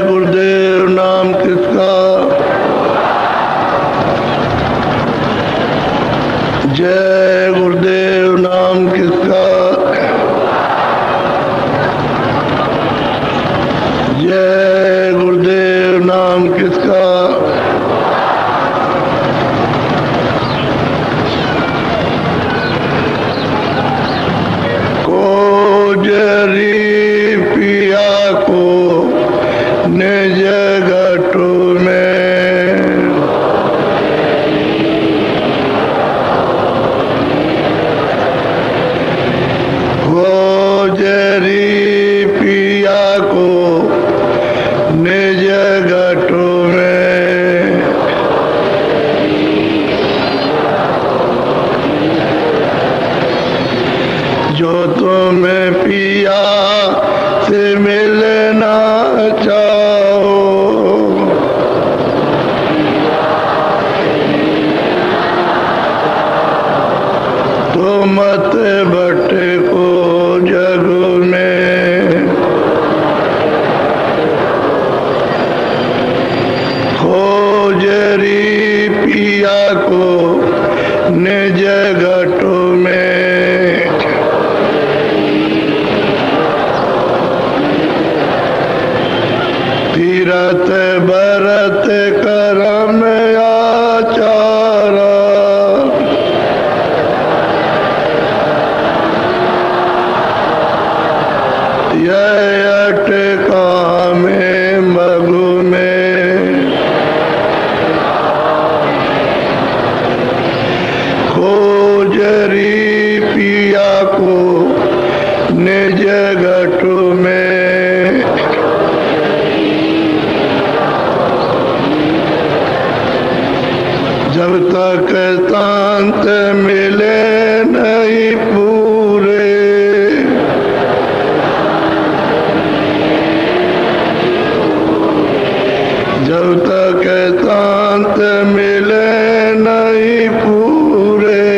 गुरुदेव नाम किसका? जय गुरुदेव नाम किसका? जय गुरुदेव नाम किसका? कोजरी पिया को निज घटु में, कोजरी पिया को निज घटु में, जो तुम्हें पिया से मिलना चाहो, तो मत भटको जग में। खोजरी पिया को निज घटु में, तीरथ भरत करम आचारा, यह अटका में मगु में। खोजरी पिया को निज घटु में, जब तक तांत मिले नहीं पूरे, जब तक तांत मिले नहीं पूरे,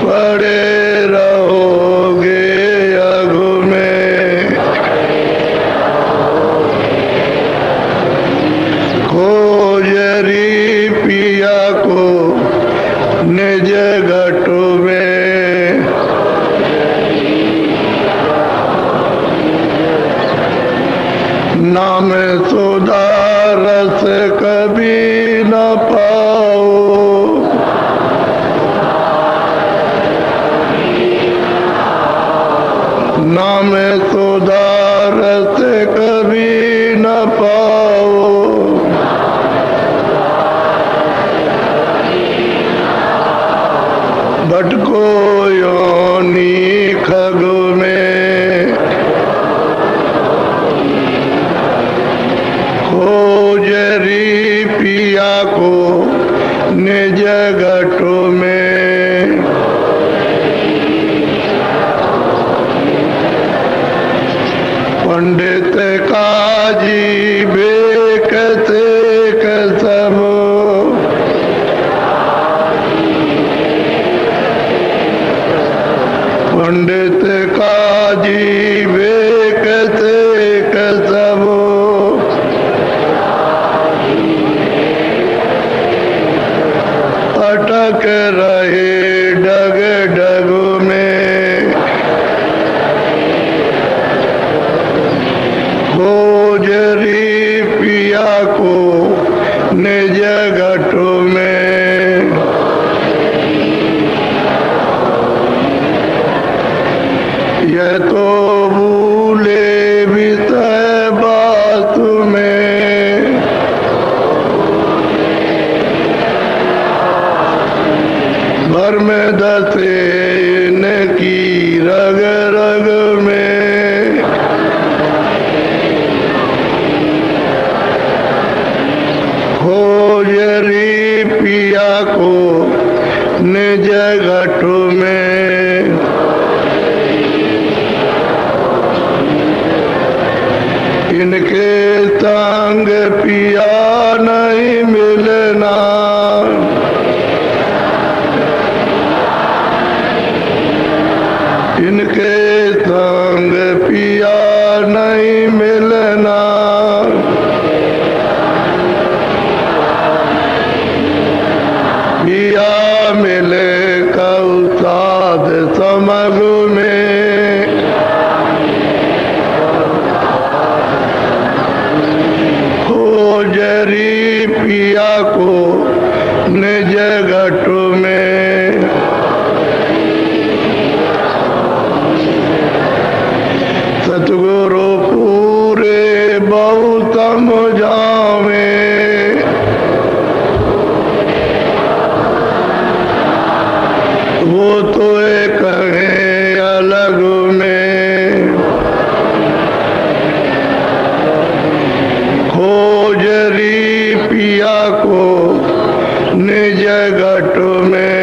पड़े रहोगे अघु में। खोजरी पिया को निज घटु में, नाम सुधा रस कभी न पाओ, नाम सुधा रस कभी न पाओ, भटको योनि खगु में। खोजरी पिया को निज घटु में, पंडित काजी बेक सेक सब, पंडित काजी बेक सेक सब, अटक रहे डग डगु में। खोजरी पिया को निज घटु में, यह तो भूले विषय बात में, भर में दसे इनकी रग रग में। खोजरी पिया को निज घटु में, इनके संग पिया नहीं मिलना, पिया मिले कऊ साध समग में, खोजरी पिया को निज घट में, सतगुरु पूरे बहु समझावे, वो तो एक है अलग में, खोजरी पिया को निज घट में,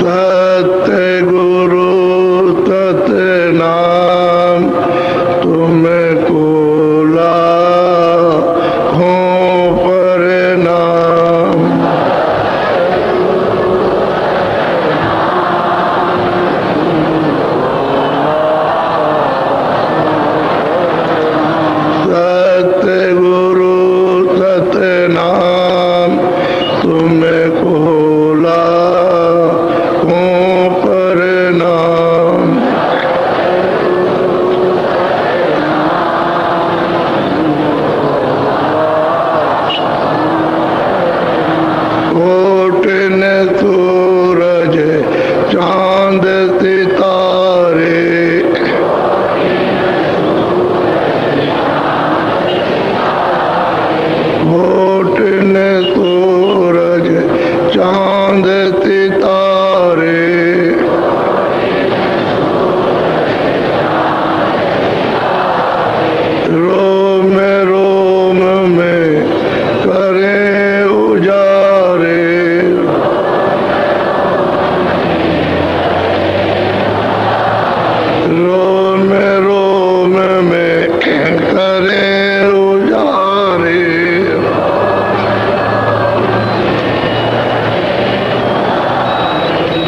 सत्य गुरु सत नाम तुमको लाखों प्रणाम, सत्य गुरु सत नाम तुमको लाखों प्रणाम, कोट ने सूरज चांद सितारे, कोट ने सूरज चांद सितारे, रोम रोम में करें उजारे, रोम रोम में करें उजारे,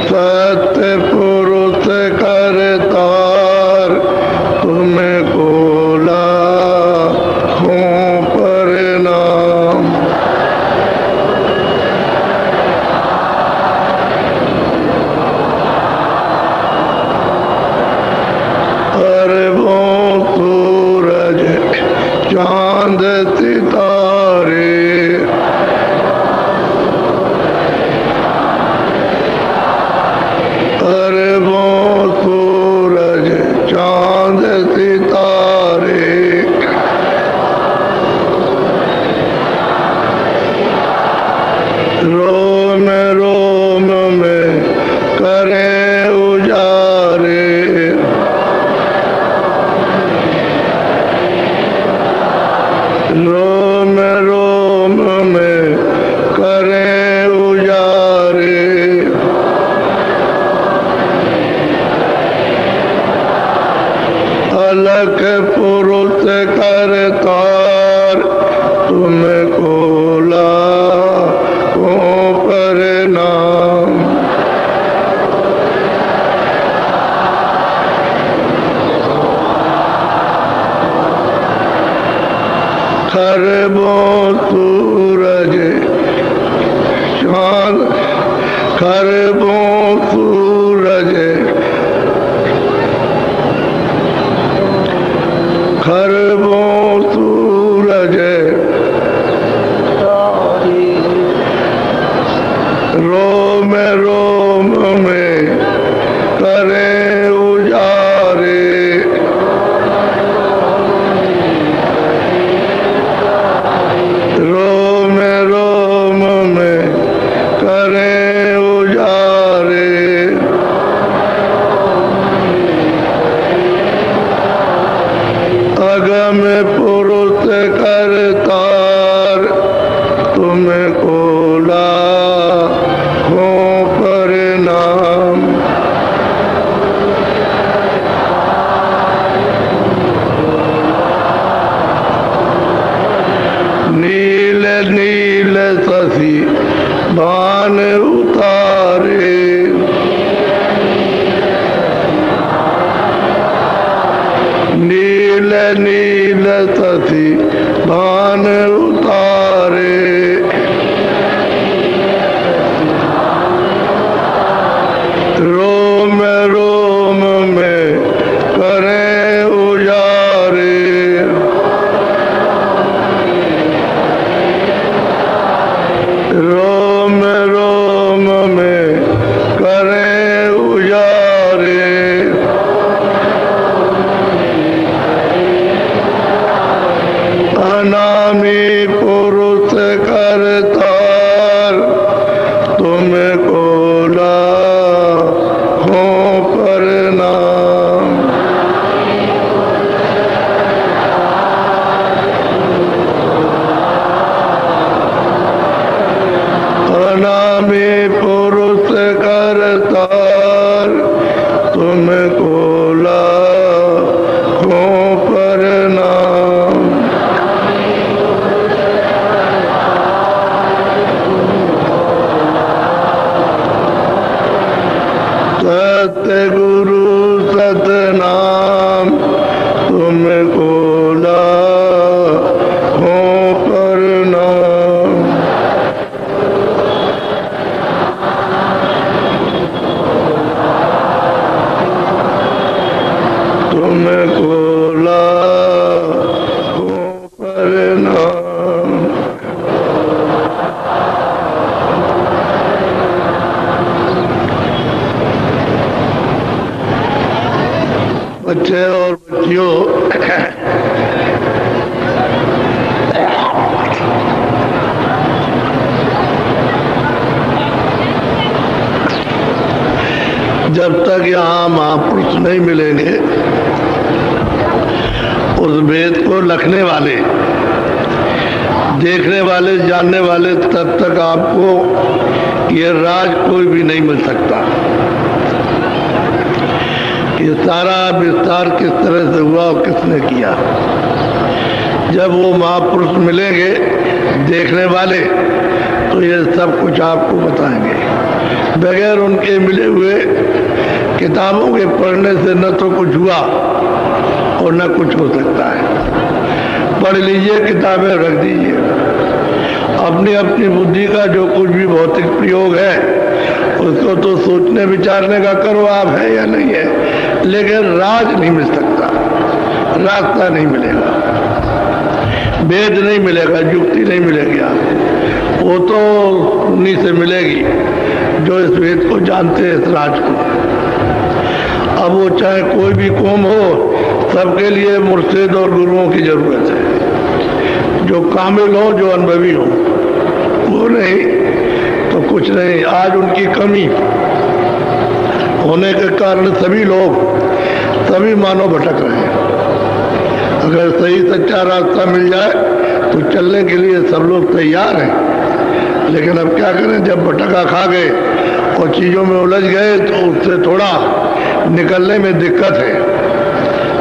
सत्य पुरुष करतार तुमको लाखों प्रणाम, अरबों सूरज चांद सितारे, अरबों सूरज चांद सितारे, रोम रोम में करें उजारे, रोम रोम में करें उजारे, अलख पुरुष करतार तुमको लाखों प्रणाम, खरबों सूरज चांद, खरबों सूरज, खरबों सूरज रोम रोम में करें उजारे, रोम रोम में करें उजारे, अगम पुरुष करतार तुमको लाखों प्रणाम, नील नील जब तक यहाँ महापुरुष नहीं मिलेंगे, उस वेद को लिखने वाले, देखने वाले, जानने वाले, तब तक आपको ये राज कोई भी नहीं मिल सकता। ये सारा विस्तार किस तरह से हुआ और किसने किया। जब वो महापुरुष मिलेंगे देखने वाले, तो ये सब कुछ आपको बताएंगे। बगैर उनके मिले हुए किताबों के पढ़ने से न तो कुछ हुआ और न कुछ हो सकता है। पढ़ लीजिए, किताबें रख दीजिए, अपनी अपनी बुद्धि का जो कुछ भी भौतिक प्रयोग है उसको तो सोचने विचारने का करो आप, है या नहीं है, लेकिन राज नहीं मिल सकता, रास्ता नहीं मिलेगा, वेद नहीं मिलेगा, युक्ति नहीं मिलेगी आपको। वो तो उन्हीं से मिलेगी जो इस वेद को जानते हैं, इस राज को। अब वो चाहे कोई भी कौम हो, सबके लिए मुर्शिद और गुरुओं की जरूरत है, जो कामिल हो, जो अनुभवी हो। वो नहीं तो कुछ नहीं। आज उनकी कमी होने के कारण सभी लोग, सभी मानव भटक रहे हैं। अगर सही सच्चा रास्ता मिल जाए तो चलने के लिए सब लोग तैयार हैं, लेकिन अब क्या करें, जब भटका खा गए और चीज़ों में उलझ गए तो उससे थोड़ा निकलने में दिक्कत है,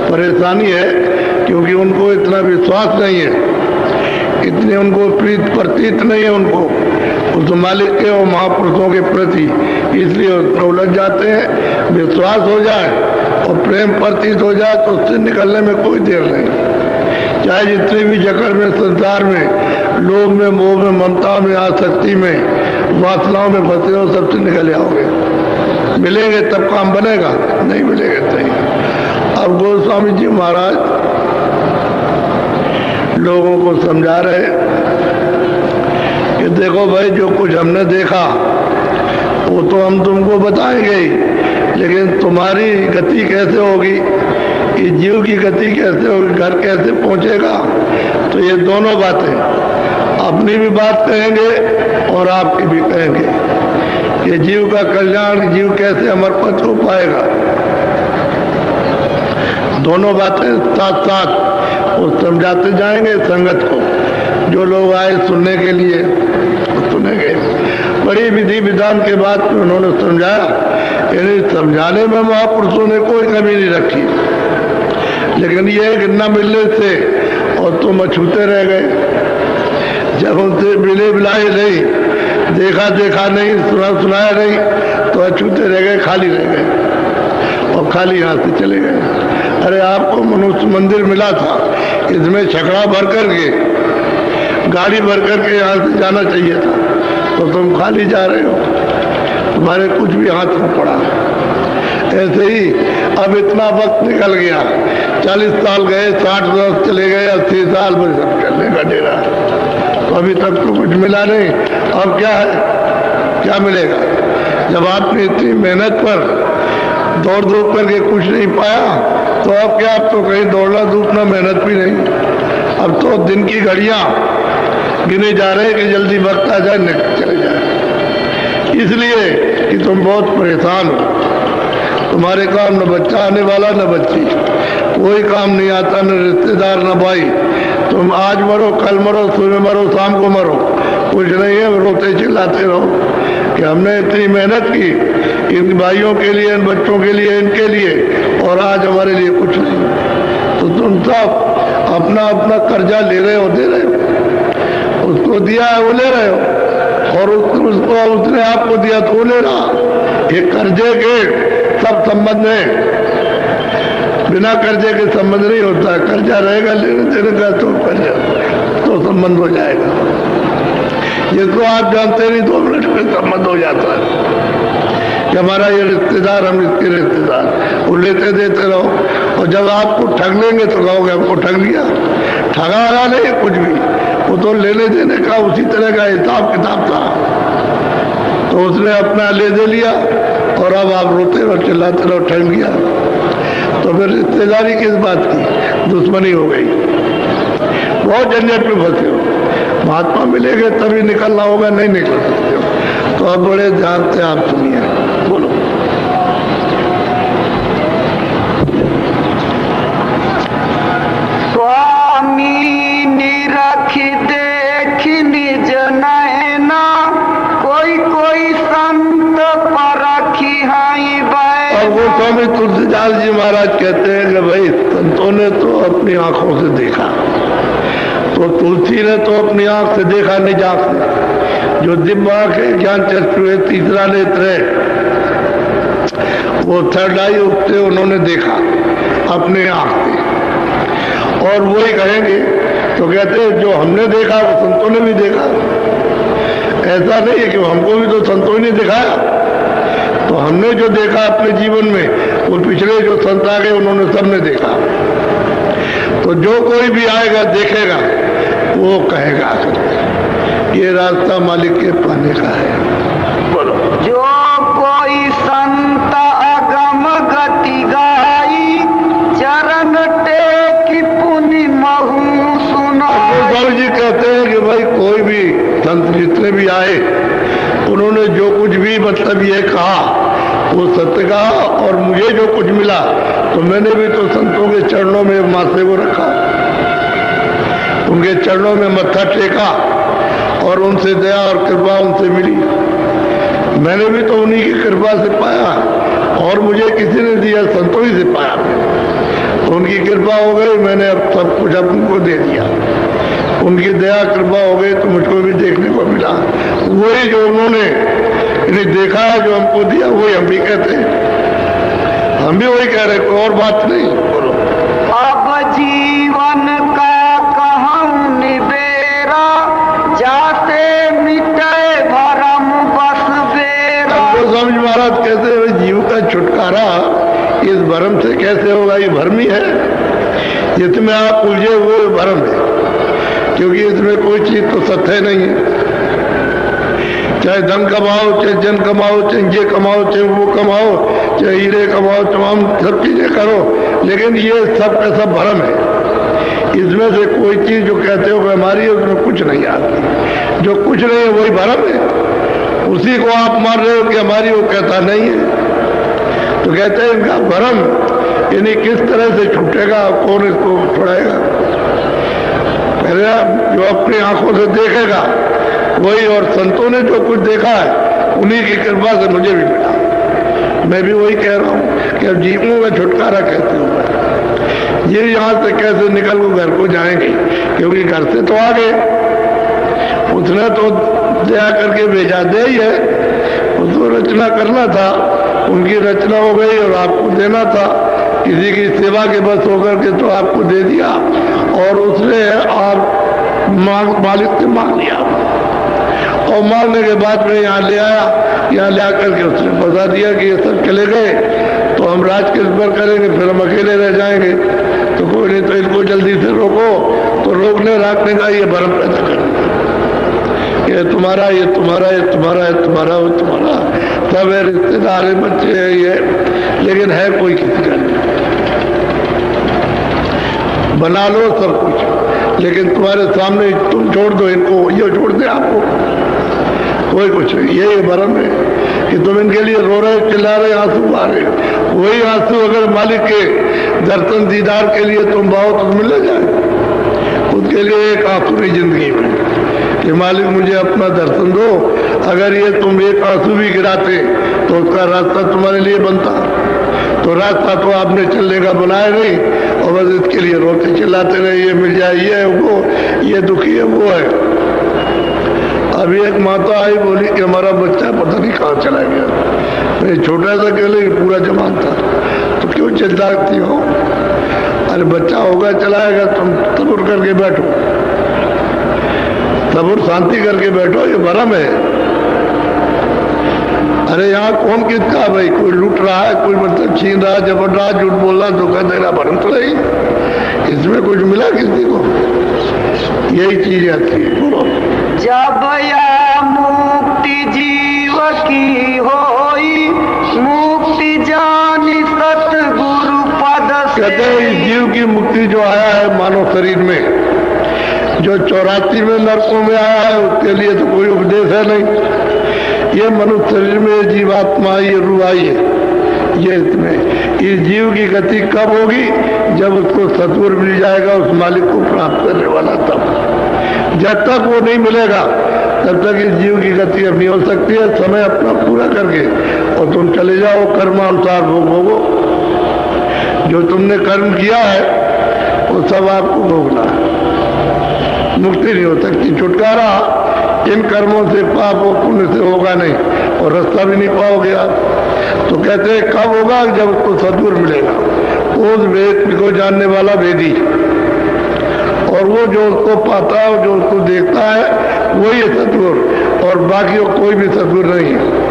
परेशानी है, क्योंकि उनको इतना विश्वास नहीं है, इतने उनको प्रीत प्रतीत नहीं है उनको उस मालिक के और महापुरुषों के प्रति, इसलिए उलझ जाते हैं। विश्वास हो जाए और प्रेम प्रतीत हो जाए तो उससे निकलने में कोई देर नहीं। चाहे जितनी भी जकड़ में, संसार में, लोभ में, मोह में, ममता में, आसक्ति में, वासनाओं में फंसे हो, सबसे निकल जाओगे। मिलेंगे तब काम बनेगा, नहीं मिलेगा नहीं। अब गोस्वामी जी महाराज लोगों को समझा रहे कि देखो भाई, जो कुछ हमने देखा वो तो हम तुमको बताएंगे ही, लेकिन तुम्हारी गति कैसे होगी, इस जीव की गति कैसे होगी, घर कैसे पहुंचेगा, तो ये दोनों बातें, अपनी भी बात कहेंगे और आपकी भी कहेंगे। ये जीव का कल्याण, जीव कैसे अमरपथ हो पाएगा, दोनों बातें साथ साथ वो समझाते जाएंगे संगत को। जो लोग आए सुनने के लिए सुनेंगे। बड़ी विधि विधान के बाद उन्होंने समझाया, यानी समझाने में महापुरुषों ने कोई कमी नहीं रखी, लेकिन ये कि न मिलने से और तुम अछूते रह गए। जब उनसे मिले बिलाए नहीं, देखा देखा नहीं, सुना सुनाया नहीं, तो अछूते रह गए, खाली रह गए और खाली यहाँ से चले गए। अरे आपको मनुष्य मंदिर मिला था, इसमें छकड़ा भर करके, गाड़ी भर करके यहाँ से जाना चाहिए था, तो तुम खाली जा रहे हो, तुम्हारे कुछ भी हाथ में पड़ा। ऐसे ही अब इतना वक्त निकल गया, 40 साल गए, 60 वर्ष चले गए, 80 साल में सब चलने का डेरा, तो अभी तक तो कुछ मिला नहीं। अब क्या है, क्या मिलेगा? जब आपने इतनी मेहनत पर दौड़ धूप करके कुछ नहीं पाया, तो अब क्या, अब तो कहीं दौड़ना धूपना मेहनत भी नहीं। अब तो दिन की घड़ियां गिने जा रहे हैं कि जल्दी वक्त आ जाए, निकल चले जाए, इसलिए कि तुम बहुत परेशान हो। तुम्हारे काम न बच्चा आने वाला, न बच्ची, कोई काम नहीं आता, न रिश्तेदार, न भाई। तुम आज मरो, कल मरो, सुबह मरो, शाम को मरो, कुछ नहीं है, रोते चिल्लाते रहो कि हमने इतनी मेहनत की इन भाइयों के लिए, इन बच्चों के लिए, इनके लिए, और आज हमारे लिए कुछ नहीं। तो तुम सब अपना अपना कर्जा ले रहे हो, दे रहे हो, उसको दिया है वो ले रहे हो, और उसको उसने आपको दिया तो वो ले रहा। ये कर्जे के सब संबंध है, बिना कर्जे के संबंध नहीं होता। कर्जा रहेगा लेने देने का तो कर्जा तो संबंध हो जाएगा। जिसको आप जानते नहीं 2 मिनट में संबंध हो जाता है कि हमारा ये रिश्तेदार, हम इसके रिश्तेदार, वो लेते देते रहो, और जब आपको ठग लेंगे तो कहोगे हमको ठग लिया। ठगा रहा नहीं कुछ भी, वो तो लेने देने का उसी तरह का हिसाब किताब था, तो उसने अपना ले दे लिया, और अब आप रोते रहो, चिल्लाते रहो, ठग लिया। तो फिर रिश्तेदारी किस बात की, दुश्मनी हो गई। बहुत झंझट में फंसे हो। महात्मा मिलेंगे तभी निकलना होगा, नहीं निकल सकते हो। तो अब बड़े ध्यान से आप सुनिए, बोलो। स्वामी तुलसीदास जी महाराज कहते हैं कि भाई संतों ने तो अपनी आंखों से देखा, तो तुलसी ने तो अपनी आंख से देखा नहीं जा सकते। जो दिव्य आंख है, ज्ञान चक्षु है, तीसरा नेत्र है, वो थर्ड आई, उससे उन्होंने देखा अपने आंख से। और वही कहेंगे तो कहते हैं जो हमने देखा वो संतों ने भी देखा। ऐसा नहीं है कि हमको भी तो संतों ने दिखाया, तो हमने जो देखा अपने जीवन में वो पिछले जो संत आ गए उन्होंने सबने देखा। तो जो कोई भी आएगा देखेगा वो कहेगा ये रास्ता मालिक के पाने का है। बोलो। जो कोई संत अगम गति गाई चरण टेकी पुनि महु सुनाई। स्वामी जी कहते हैं कि भाई कोई भी संत जितने भी आए उन्होंने जो कुछ भी मतलब ये कहा वो सत्य कहा, और मुझे जो कुछ मिला तो मैंने भी तो संतों के चरणों में माथे को रखा, उनके चरणों में मत्था टेका और उनसे दया और कृपा उनसे मिली। मैंने भी तो उन्हीं की कृपा से पाया, और मुझे किसी ने दिया, संतों ही से पाया। तो उनकी कृपा हो गई, मैंने अब सब कुछ उनको दे दिया। उनकी दया कृपा हो गई तो मुझको भी देखने को मिला। वही जो उन्होंने इन्हें देखा है, जो हमको दिया, वही हम भी कहते हैं। हम भी वही कह रहे, कोई और बात नहीं। बोलो। अब जीवन का कहूँ निबेरा जाते मिटे भरम बस बेरा। स्वामी महाराज कहते हैं जीव का छुटकारा इस भरम से कैसे होगा? ये भरम ही है, जिसमें आप उलझे हुए भरम है, क्योंकि इसमें कोई चीज तो सत्य नहीं है। चाहे धन कमाओ, चाहे जन कमाओ, चाहे ये कमाओ, चाहे वो कमाओ, चाहे हीरे कमाओ, तमाम सब चीजें करो, लेकिन ये सब का सब भरम है। इसमें से कोई चीज जो कहते हो कि हमारी है, उसमें कुछ नहीं आती। जो कुछ नहीं है वही भरम है, उसी को आप मान रहे हो कि हमारी, वो कहता नहीं है। तो कहते हैं इनका भरम यानी किस तरह से छूटेगा, कौन इसको छुड़ाएगा? पहले जो अपनी आंखों से देखेगा वही, और संतों ने जो कुछ देखा है उन्हीं की कृपा से मुझे भी मिला। मैं भी वही कह रहा हूँ कि अब जीवों का छुटकारा कैसे होगा, ये यहाँ से कैसे निकल को घर को जाएंगे, क्योंकि घर से तो आ गए, उसने तो दया करके भेजा दे ही है, उसको रचना करना था, उनकी रचना हो गई और आपको देना था। किसी की सेवा के बस होकर के तो आपको दे दिया, और उसने आप मालिक से मांग लिया, और मांगने के बाद में यहाँ ले आया। यहाँ ले आकर के उसने बता दिया कि ये सब चले गए तो हम राज किस पर करेंगे, फिर हम अकेले रह जाएंगे। तो कोई नहीं, तो इनको जल्दी से रोको। तो रोकने राखने का ये भरम पैदा कर, ये तुम्हारा, ये तुम्हारा, ये तुम्हारा, ये तुम्हारा, वो तुम्हारा, सब है, रिश्तेदार है, बच्चे है, ये, लेकिन है कोई किसी का नहीं। बना लो सब कुछ, लेकिन तुम्हारे सामने तुम छोड़ दो इनको, ये छोड़ दे आपको, कोई कुछ नहीं। ये भरम है कि तुम इनके लिए रो रहे, चिल्ला रहे, आंसू आ रहे। वही आंसू अगर मालिक के दर्शन दीदार के लिए तुम बाओ तो मिल जाए। उसके लिए एक आंसू नहीं जिंदगी में कि मालिक मुझे अपना दर्शन दो। अगर ये तुम एक आंसू भी गिराते तो उसका रास्ता तुम्हारे लिए बनता। तो रास्ता तो आपने चलने का बनाया नहीं, और बस इसके लिए रोते चिल्लाते रहे, ये मिल जाए, ये है वो, ये दुखी है, वो है। अभी एक माता आई, बोली कि हमारा बच्चा पता नहीं कहाँ चला गया। मैं छोटा सा कहले पूरा जवान था। तो क्यों चिंता रखती हो? अरे बच्चा होगा, चलाएगा, तुम सब्र करके बैठो, सब्र शांति करके बैठो, ये भरम है। अरे यहाँ कौन किसका भाई? कोई लूट रहा है, कोई मतलब छीन रहा है, जबड़ रहा, झूठ बोल रहा, धोखा दे रहा, भरम तो नहीं। इसमें कुछ मिला किसी को? यही चीज आती है। बोलो। जब या मुक्ति जीव की होई, मुक्ति जानी सतगुरु पद से। कहते हैं इस जीव की मुक्ति जो आया है मानव शरीर में, जो 84 में नरकों में आया है, उसके लिए तो कोई उपदेश है नहीं। ये मनुष्य शरीर में जीवात्मा, ये रूह आई है, ये इसमें इस जीव की गति कब होगी? जब उसको सतगुरु मिल जाएगा, उस मालिक को प्राप्त करने वाला। तब जब तक वो नहीं मिलेगा तब तक इस जीव की गति अब नहीं हो सकती है। समय अपना पूरा करके और तुम चले जाओ कर्मानुसार भोग भोगो। जो तुमने कर्म किया है वो सब आपको भोगना है। मुक्ति नहीं हो सकती, छुटकारा इन कर्मों से, पाप और पुण्य से होगा नहीं, और रास्ता भी नहीं पाओगे आप। तो कहते हैं कब होगा? जब उसको सद्गुरु मिलेगा, उस वेद को जानने वाला वेदी, और वो जो उसको पाता है, जो उसको देखता है, वही है सद्गुरु, और बाकी कोई भी सद्गुरु नहीं है।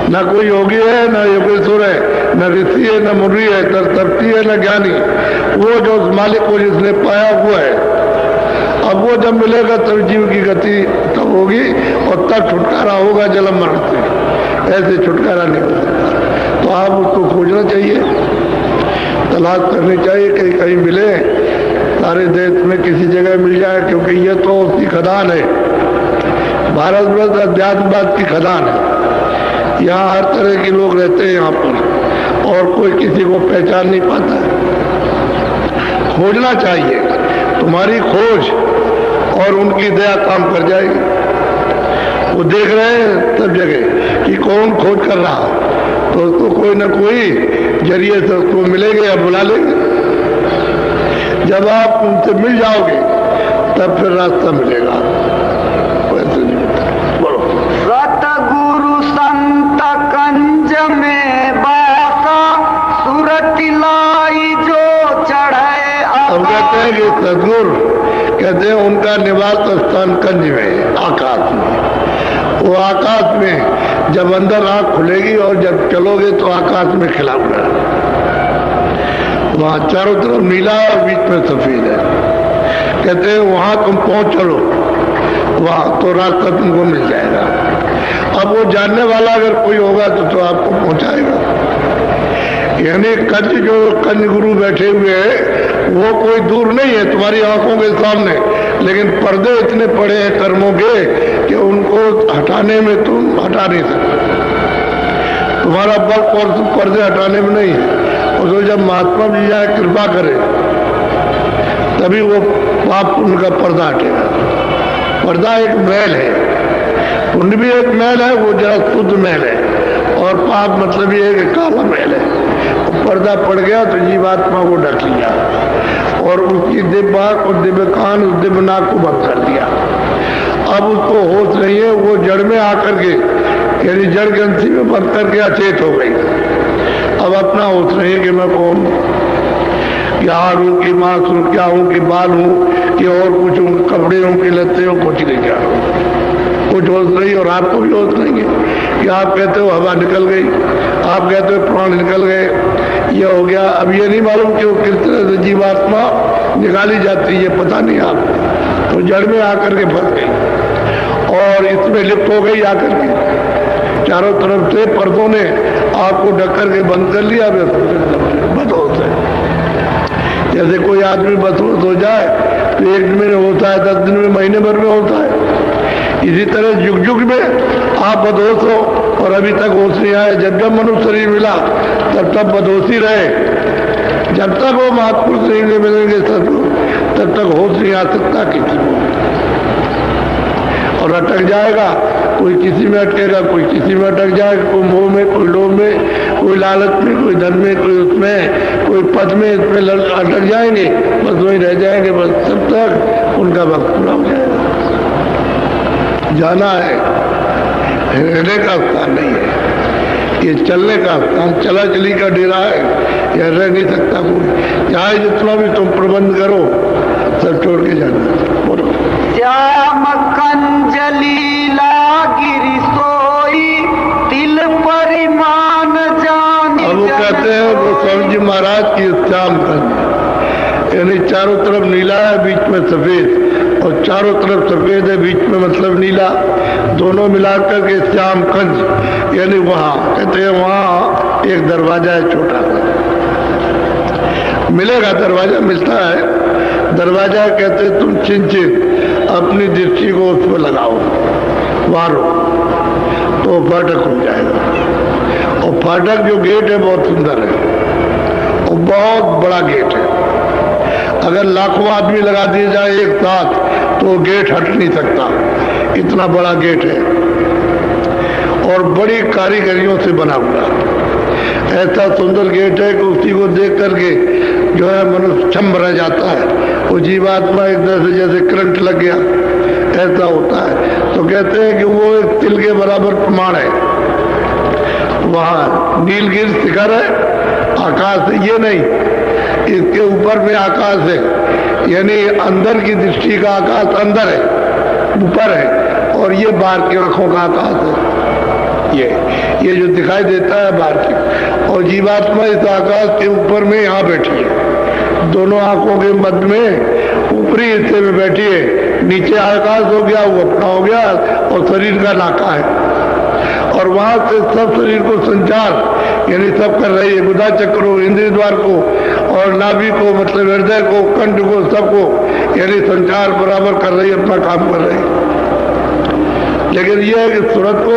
न कोई योगी है, न योगेश्वर है, न ऋषि है, न मुनि है, न तपती है, न ज्ञानी। वो जो उस मालिक को जिसने पाया हुआ है, अब वो जब मिलेगा तब जीव की गति तब होगी, और तब छुटकारा होगा जन्म मरण से। ऐसे छुटकारा नहीं हो सकता। तो आप उसको खोजना चाहिए, तलाश करनी चाहिए, कहीं कहीं मिले, सारे देश में किसी जगह मिल जाए, क्योंकि ये तो उसकी खदान है। भारतवर्ष अध्यात्मवाद की खदान है। यहाँ हर तरह के लोग रहते हैं यहाँ पर, और कोई किसी को पहचान नहीं पाता है। खोजना चाहिए, तुम्हारी खोज और उनकी दया काम कर जाएगी। वो देख रहे हैं सब जगह कि कौन खोज कर रहा, तो उसको कोई ना कोई जरिए से उसको मिलेंगे या बुला लेंगे। जब आप उनसे मिल जाओगे तब फिर रास्ता मिलेगा, वैसे नहीं मिलता। बोलो। सतगुरु संत कंज में बासा, सूरत लाई जो चढ़े। अब कहते हैं कि सदगुरु कहते हैं उनका निवास स्थान कंज में, आकाश में। वो आकाश में जब अंदर आंख खुलेगी और जब चलोगे तो आकाश में खिला हुआ है। वहां चारों तरफ नीला और बीच में सफेद है। कहते हैं वहां तुम पहुंच चलो, वहां तो रास्ता तुमको मिल जाएगा। अब वो जानने वाला अगर कोई होगा तो आपको पहुंचाएगा। यानी कंज गुरु बैठे हुए हैं, वो कोई दूर नहीं है, तुम्हारी आंखों के सामने, लेकिन पर्दे इतने पड़े हैं कर्मों के कि उनको हटाने में तुम हटा नहीं सकते। तुम्हारा बल और पर्दे हटाने में नहीं है। और तो जब महात्मा जी जाए कृपा करे तभी वो पाप पुण्य का पर्दा हटेगा। पर्दा एक मैल है, पुण्य भी एक मैल है, वो जरा शुद्ध मैल है, और पाप मतलब ये है कि काला मैल है। पर्दा पड़ गया तो जीवात्मा को ढक लिया, और उसकी दिव्य आंख और दिव्य कान, उस दिव्य नाक को बंद कर दिया। अब उसको होश नहीं है, वो जड़ में आकर के, यानी जड़ ग्रंथि में बंद करके अचेत हो गई। अब अपना होश नहीं है कि मैं कौन, क्या हार हूँ, कि मांस हूँ, क्या हूँ, कि बाल हूँ, कि और कुछ हूँ, कपड़े हूँ, कि लत्ते हूँ, कुछ नहीं क्या कुछ होश नहीं। और आपको भी होश नहीं है कि आप कहते हो हवा निकल गई, आप कहते हो प्राण निकल गए, ये हो गया। अब ये नहीं मालूम कि वो किस तरह से जीवात्मा निकाली जाती है, पता नहीं आपको। तो जड़ में आकर के फंस गई और इसमें लिप्त हो गई आकर के। चारों तरफ से पर्दों ने आपको ढक करके बंद कर लिया, बदहोश है। जैसे कोई आदमी बदहोश हो जाए तो 1 दिन में होता है, 10 दिन में, महीने भर में होता है। इसी तरह युग युग में आप बदहोश हो और अभी तक होश नहीं आया। जब जब मनुष्य शरीर मिला तब तब बदहोशी रहे। जब तक वो महापुरुष नहीं मिलेंगे सदगुरु, तब तक होश नहीं आ सकता किसी को, और अटक जाएगा। कोई किसी में अटकेगा, कोई किसी में अटक जाएगा, कोई मोह में, कोई लोभ में, कोई लालच में, कोई धन में, कोई उसमें, कोई पद में, इसमें अटक जाएंगे, बस वहीं रह जाएंगे, बस तब तक उनका वक्त पूरा हो जाएगा। जाना है, रहने का स्थान नहीं है, ये चलने का स्थान, चला चली का डेरा है, यह रह नहीं सकता कोई। चाहे जितना भी तुम प्रबंध करो, सब छोड़ के जाना। बोलो। श्याम कंजलीला गिरी सोई, तिल परिमाण जान। अब वो कहते हैं गोस्वामी जी महाराज की श्याम कंज, यानी चारों तरफ नीला है, बीच में सफेद, और चारों तरफ सफेद है, बीच में मतलब नीला, दोनों मिलाकर के श्याम कंज। यानी वहाँ कहते हैं वहाँ एक दरवाजा है छोटा सा, मिलेगा दरवाजा, मिलता है दरवाजा। कहते तुम चिंचित अपनी दृष्टि को उस पर लगाओ, मारो, तो फाटक हो जाएगा। और फाटक जो गेट है बहुत सुंदर है और बहुत बड़ा गेट है। अगर लाखों आदमी लगा दिए जाए एक साथ तो गेट हट नहीं सकता, इतना बड़ा गेट है। और बड़ी कारीगरियों से बना हुआ। ऐसा सुंदर गेट है कि उसी को देख करके जो है मनुष्य छम रह जाता है। वो जीवात्मा एक तरह से जैसे करंट लग गया ऐसा होता है। तो कहते हैं कि वो एक तिल के बराबर प्रमाण है। वहाँ नीलगिरि शिखर है, आकाश है ये नहीं, इसके ऊपर में आकाश है, यानी अंदर की दृष्टि का आकाश अंदर है, ऊपर है, और ये बाहर की आंखों का आकाश है। ये जो दिखाई देता है बाहर की, और जीवात्मा इस आकाश के ऊपर में यहाँ बैठी है, दोनों आंखों के मध्य में ऊपरी हिस्से में बैठी है। नीचे आकाश हो गया, वो अपना हो गया, और शरीर का नाका है, और वहां से सब शरीर को संचार यानी सब कर रही है। गुदा चक्र को, इंद्रिय द्वार को, और नाभि को मतलब हृदय को, कंठ को, सबको यानी संचार बराबर कर रही है, अपना काम कर रही है। लेकिन यह है कि सूरत को,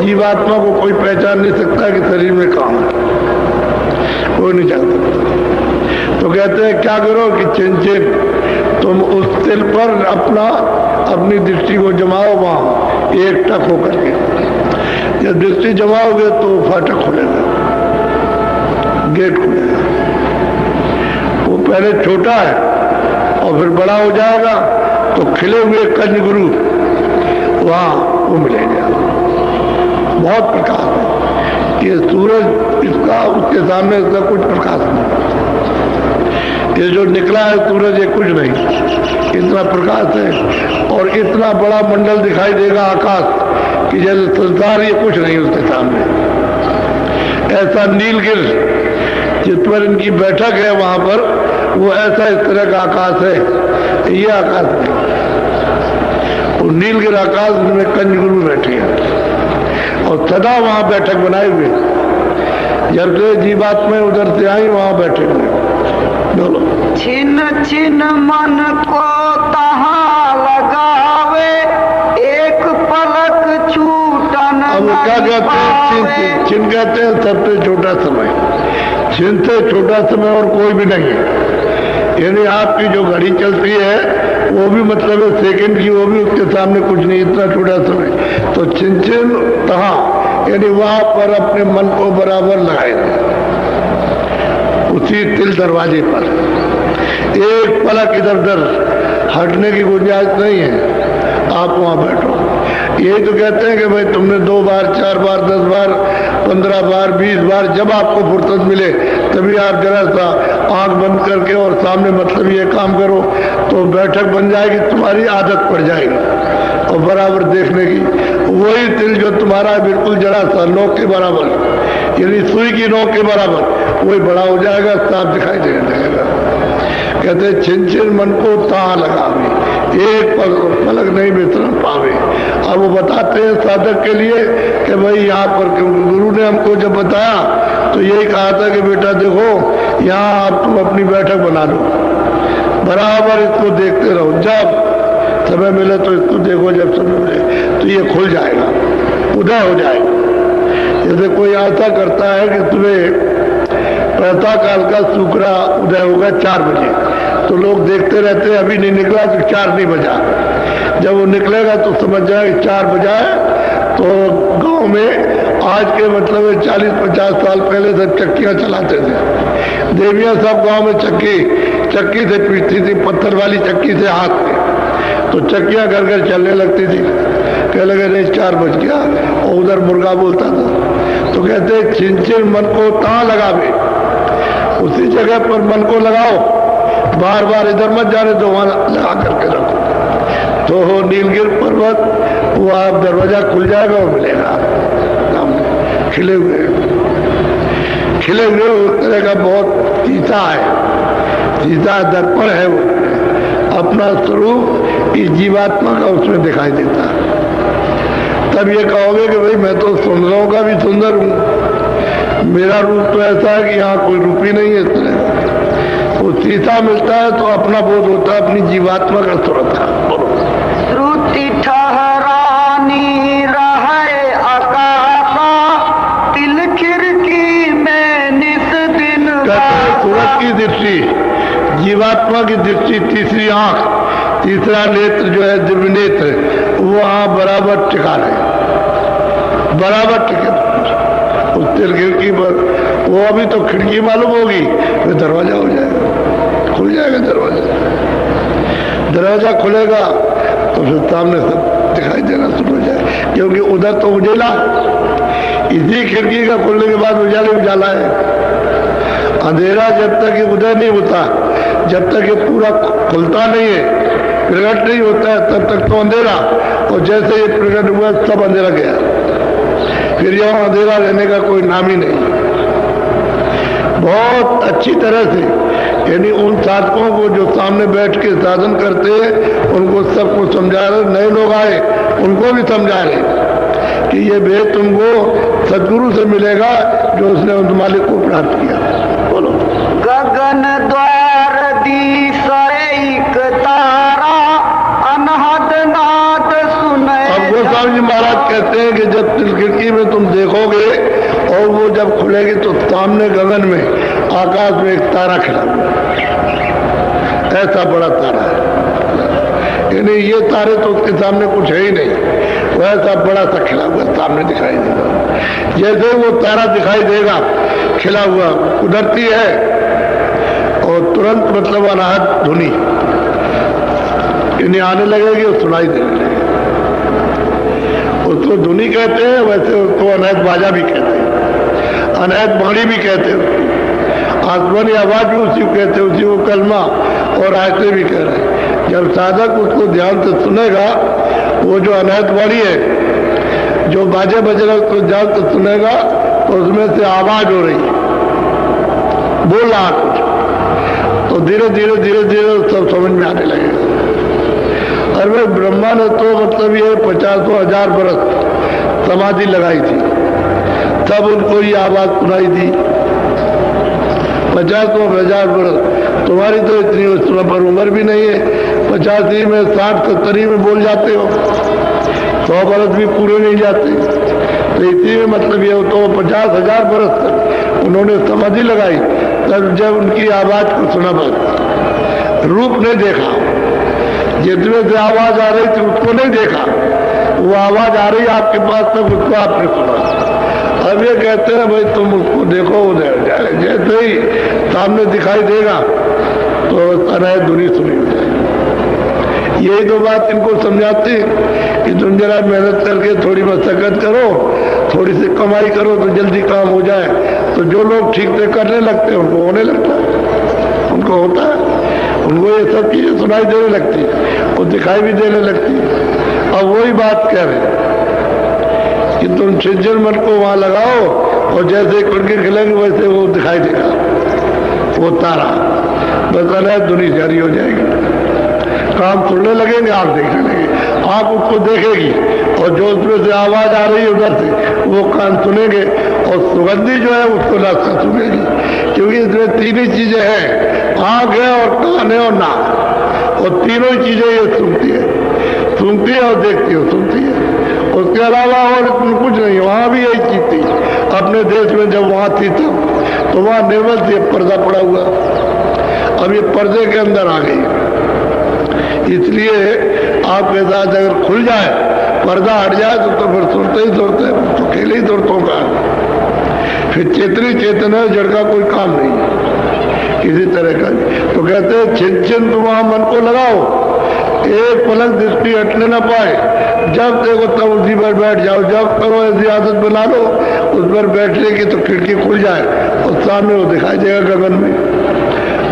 जीवात्मा को कोई पहचान नहीं सकता कि शरीर में काम है, कोई नहीं जान सकता। तो कहते हैं क्या करो कि चिंचित तुम उस तिल पर अपनी दृष्टि को जमाओ, वहां एक टक होकर के। जब दृष्टि जमाओगे तो फाटक खुलेगा, गेट खुलेगा। वो पहले छोटा है और फिर बड़ा हो जाएगा, तो खिले हुए कंज गुरु वहां वो मिलेंगे। बहुत प्रकाश है, ये सूरज इसका उसके सामने इसका कुछ प्रकाश नहीं। ये जो निकला है सूरज ये कुछ नहीं, इतना प्रकाश है, और इतना बड़ा मंडल दिखाई देगा आकाश कि जैसे संसार ये कुछ नहीं उसके सामने। ऐसा नीलगिरि जिस पर इनकी बैठक है वहां पर, वो ऐसा इस तरह का आकाश है, ये आकाश नहीं। और नीलगिरि आकाश में कंज गुरु बैठे हैं और सदा वहां बैठक बनाए हुए, जब से जीवात्मा उधर से आई वहां बैठे हुए। बोलो। छिन छिन मन को तहाँ लगावे, एक पलक छूटन अब क्या कहते हैं? छिन कहते हैं सबसे छोटा समय। छिन से छोटा समय और कोई भी नहीं है। यानी आपकी जो घड़ी चलती है वो भी मतलब है सेकंड की, वो भी उसके सामने कुछ नहीं, इतना छोटा समय। तो छिन छिन तहाँ यानी वहां पर अपने मन को बराबर लगाए, उसी तिल दरवाजे पर एक पलक इधर उधर हटने की गुंजाइश नहीं है। आप वहां बैठो। यही तो कहते हैं कि भाई तुमने 2 बार 4 बार 10 बार 15 बार 20 बार जब आपको फुर्सत मिले तभी आप जरा सा आंख बंद करके और सामने मतलब ये काम करो, तो बैठक बन जाएगी, तुम्हारी आदत पड़ जाएगी और बराबर देखने की। वही तिल जो तुम्हारा है बिल्कुल जरा सा नोक के बराबर, यानी सुई की नोक के बराबर, वही बड़ा हो जाएगा, साफ दिखाई देने लगेगा। कहते छिन छिन मन को तां लगावे, एक पलक नहीं विसरण पावे। अब वो बताते हैं साधक के लिए कि भाई यहाँ पर, क्योंकि गुरु ने हमको जब बताया तो यही कहा था कि बेटा देखो यहाँ आप तुम अपनी बैठक बना लो, बराबर इसको देखते रहो, जब समय मिले तो इसको देखो, जब समय मिले तो ये खुल जाएगा, उदय हो जाएगा। जैसे कोई आशा करता है कि तुम्हें प्रातः काल का शुक्रा उदय होगा 4 बजे, तो लोग देखते रहते हैं, अभी नहीं निकला तो 4 नहीं बजा। जब वो निकलेगा तो समझ जाए 4 बजा है। तो गांव में आज के मतलब 40-50 साल पहले सब चक्कियां चलाते थे, देवियां सब गांव में चक्की से पीटती थी, पत्थर वाली चक्की से हाथ में, तो चक्कियां घर घर चलने लगती थी। कह लगे नहीं 4 बज गया, और उधर मुर्गा बोलता था। तो कहते छिन छिन मन को तां लगावे, उसी जगह पर मन को लगाओ, बार बार इधर मत जाने दो, वहां लगा करके रखो। तो नीलगिरि पर्वत वो आप दरवाजा खुल जाएगा और मिलेगा खिले हुए उस तरह का बहुत सीता है, सीता दर्पण है, वो अपना स्वरूप इस जीवात्मा का उसमें दिखाई देता है। तब ये कहोगे कि भाई मैं तो सुंदरों का भी सुंदर हूं, मेरा रूप तो ऐसा है कि यहाँ कोई रूप ही नहीं है। इस तरह वो सीता मिलता है तो अपना बोध होता है, अपनी जीवात्मा का स्वरूप था। श्रुति ठहरानी रहे आकाशा, तिल खिड़की में निस दिन। सूरज की दृष्टि, जीवात्मा की दृष्टि, तीसरी आंख, तीसरा नेत्र जो है दिव्य नेत्र, वो वहां बराबर टिका रहे, बराबर टिके उस तिल खिड़की पर। वो अभी तो खिड़की मालूम होगी, फिर दरवाजा हो जाएगा, खुल जाएगा दरवाजा। दरवाजा खुलेगा तो फिर सामने सब दिखाई देना शुरू हो जाए, क्योंकि उधर तो उजेला, इसी खिड़की का खुलने के बाद उजाला उजाला है। अंधेरा जब तक ये उदय नहीं होता, जब तक ये पूरा खुलता नहीं है, प्रकट नहीं होता है, तब तक तो अंधेरा। और जैसे ये प्रकट हुआ सब अंधेरा गया, फिर यहाँ अंधेरा रहने का कोई नाम ही नहीं। बहुत अच्छी तरह से यानी उन साधकों को जो सामने बैठ के साधन करते हैं, उनको सबको समझा रहे। नए लोग आए उनको भी समझा रहे कि ये भेद तुमको सदगुरु से मिलेगा जो उसने उस मालिक को प्राप्त किया। बोलो। गगन द्वार दीस एक तारा अनहद नाद सुने। अब गोस्वामी जी महाराज कहते हैं कि जब तिल खिड़की में तुम देखोगे और वो जब खुलेगी तो सामने गगन में आकाश में एक तारा खड़ा हुआ, ऐसा बड़ा तारा है। यानी ये तारे तो उसके सामने कुछ है ही नहीं, वो ऐसा बड़ा सा खिला हुआ सामने दिखाई देगा। जैसे वो तारा दिखाई देगा खिला हुआ, उधरती है और तुरंत मतलब अनाहत धुनी यानी आने लगेगी और सुनाई देने लगेगी। उसको धुनी कहते हैं, वैसे उसको अनहद बाजा भी कहते हैं, अनहद बाणी भी कहते हैं, आसमानी आवाज भी उसी को कहते हैं, उसी को कलमा और आयते भी कह रहे हैं। जब साधक उसको ध्यान से सुनेगा, वो जो अनहद बाणी है, जो बाजे बजेगा उसको ध्यान से सुनेगा तो उसमें से आवाज हो रही है, बोल रहा कुछ, तो धीरे धीरे धीरे धीरे सब समझ में आने लगेगा। और वे ब्रह्मा ने तो मतलब ये 50,000 बरस समाधि लगाई थी, तब उनको ये आवाज सुनाई थी। 50,000 बरस, तुम्हारी तो इतनी उस पर उम्र भी नहीं है, 85 में 60-70 में बोल जाते हो, 100 बरस भी पूरे नहीं जाते। तो इसी में मतलब ये तो 50,000 बरस तक उन्होंने समाधि लगाई, तब जब उनकी आवाज को सुना, बस रूप नहीं देखा, जितने से आवाज आ रही थी उसको नहीं देखा, वो आवाज आ रही आपके पास तक, उसको आपने सुना। अब ये कहते हैं भाई तुम उसको देखो, उधर जाए, जैसे ही सामने दिखाई देगा तो अनहद धुनी सुनी हो जाए। यही तो बात इनको समझाती कि तुम जरा मेहनत करके थोड़ी मशक्कत करो, थोड़ी सी कमाई करो तो जल्दी काम हो जाए। तो जो लोग ठीक से करने लगते हैं उनको होने लगता है, उनको होता है, उनको ये सब चीजें सुनाई देने लगती है और दिखाई भी देने लगती है। अब वही बात कह रहे हैं कि तुम छिज्जर मन को वहां लगाओ और जैसे कुड़के खिलेंगे वैसे वो दिखाई देगा, वो तारा, बस अनहद धुनी जारी हो जाएगी। काम सुनने लगेंगे, आप देखने लगे, आप उसको देखेगी और जो उसमें से आवाज आ रही है उधर से वो कान सुनेंगे और सुगंधी जो है उसको नाक सुनेगी, क्योंकि इसमें तीन ही चीजें हैं, आंख है और कान है और नाक, और तीनों ही चीजें ये सुनती है और देखती है, सुनती है। उसके अलावा और कुछ नहीं। वहां भी यही चीज थी अपने देश में, जब वहां थी तब तो वहां निर्मल से पर्दा पड़ा हुआ, अब ये पर्दे के अंदर आ गई। इसलिए आपके साथ अगर खुल जाए, पर्दा हट जाए तो फिर सुनते ही सुनते, तो अकेले ही सुनतों का, फिर चेतनी चेतन है, जड़ का कोई काम नहीं है किसी तरह का। तो कहते हैं छिन छिन तुम वहां मन को लगाओ, एक पलक दृष्टि हटने ना पाए, जब देखो तब उसी पर बैठ जाओ। जब करो ऐसी आदत बना लो उस पर बैठने की तो खिड़की खुल जाए और सामने वो दिखाई देगा गगन में।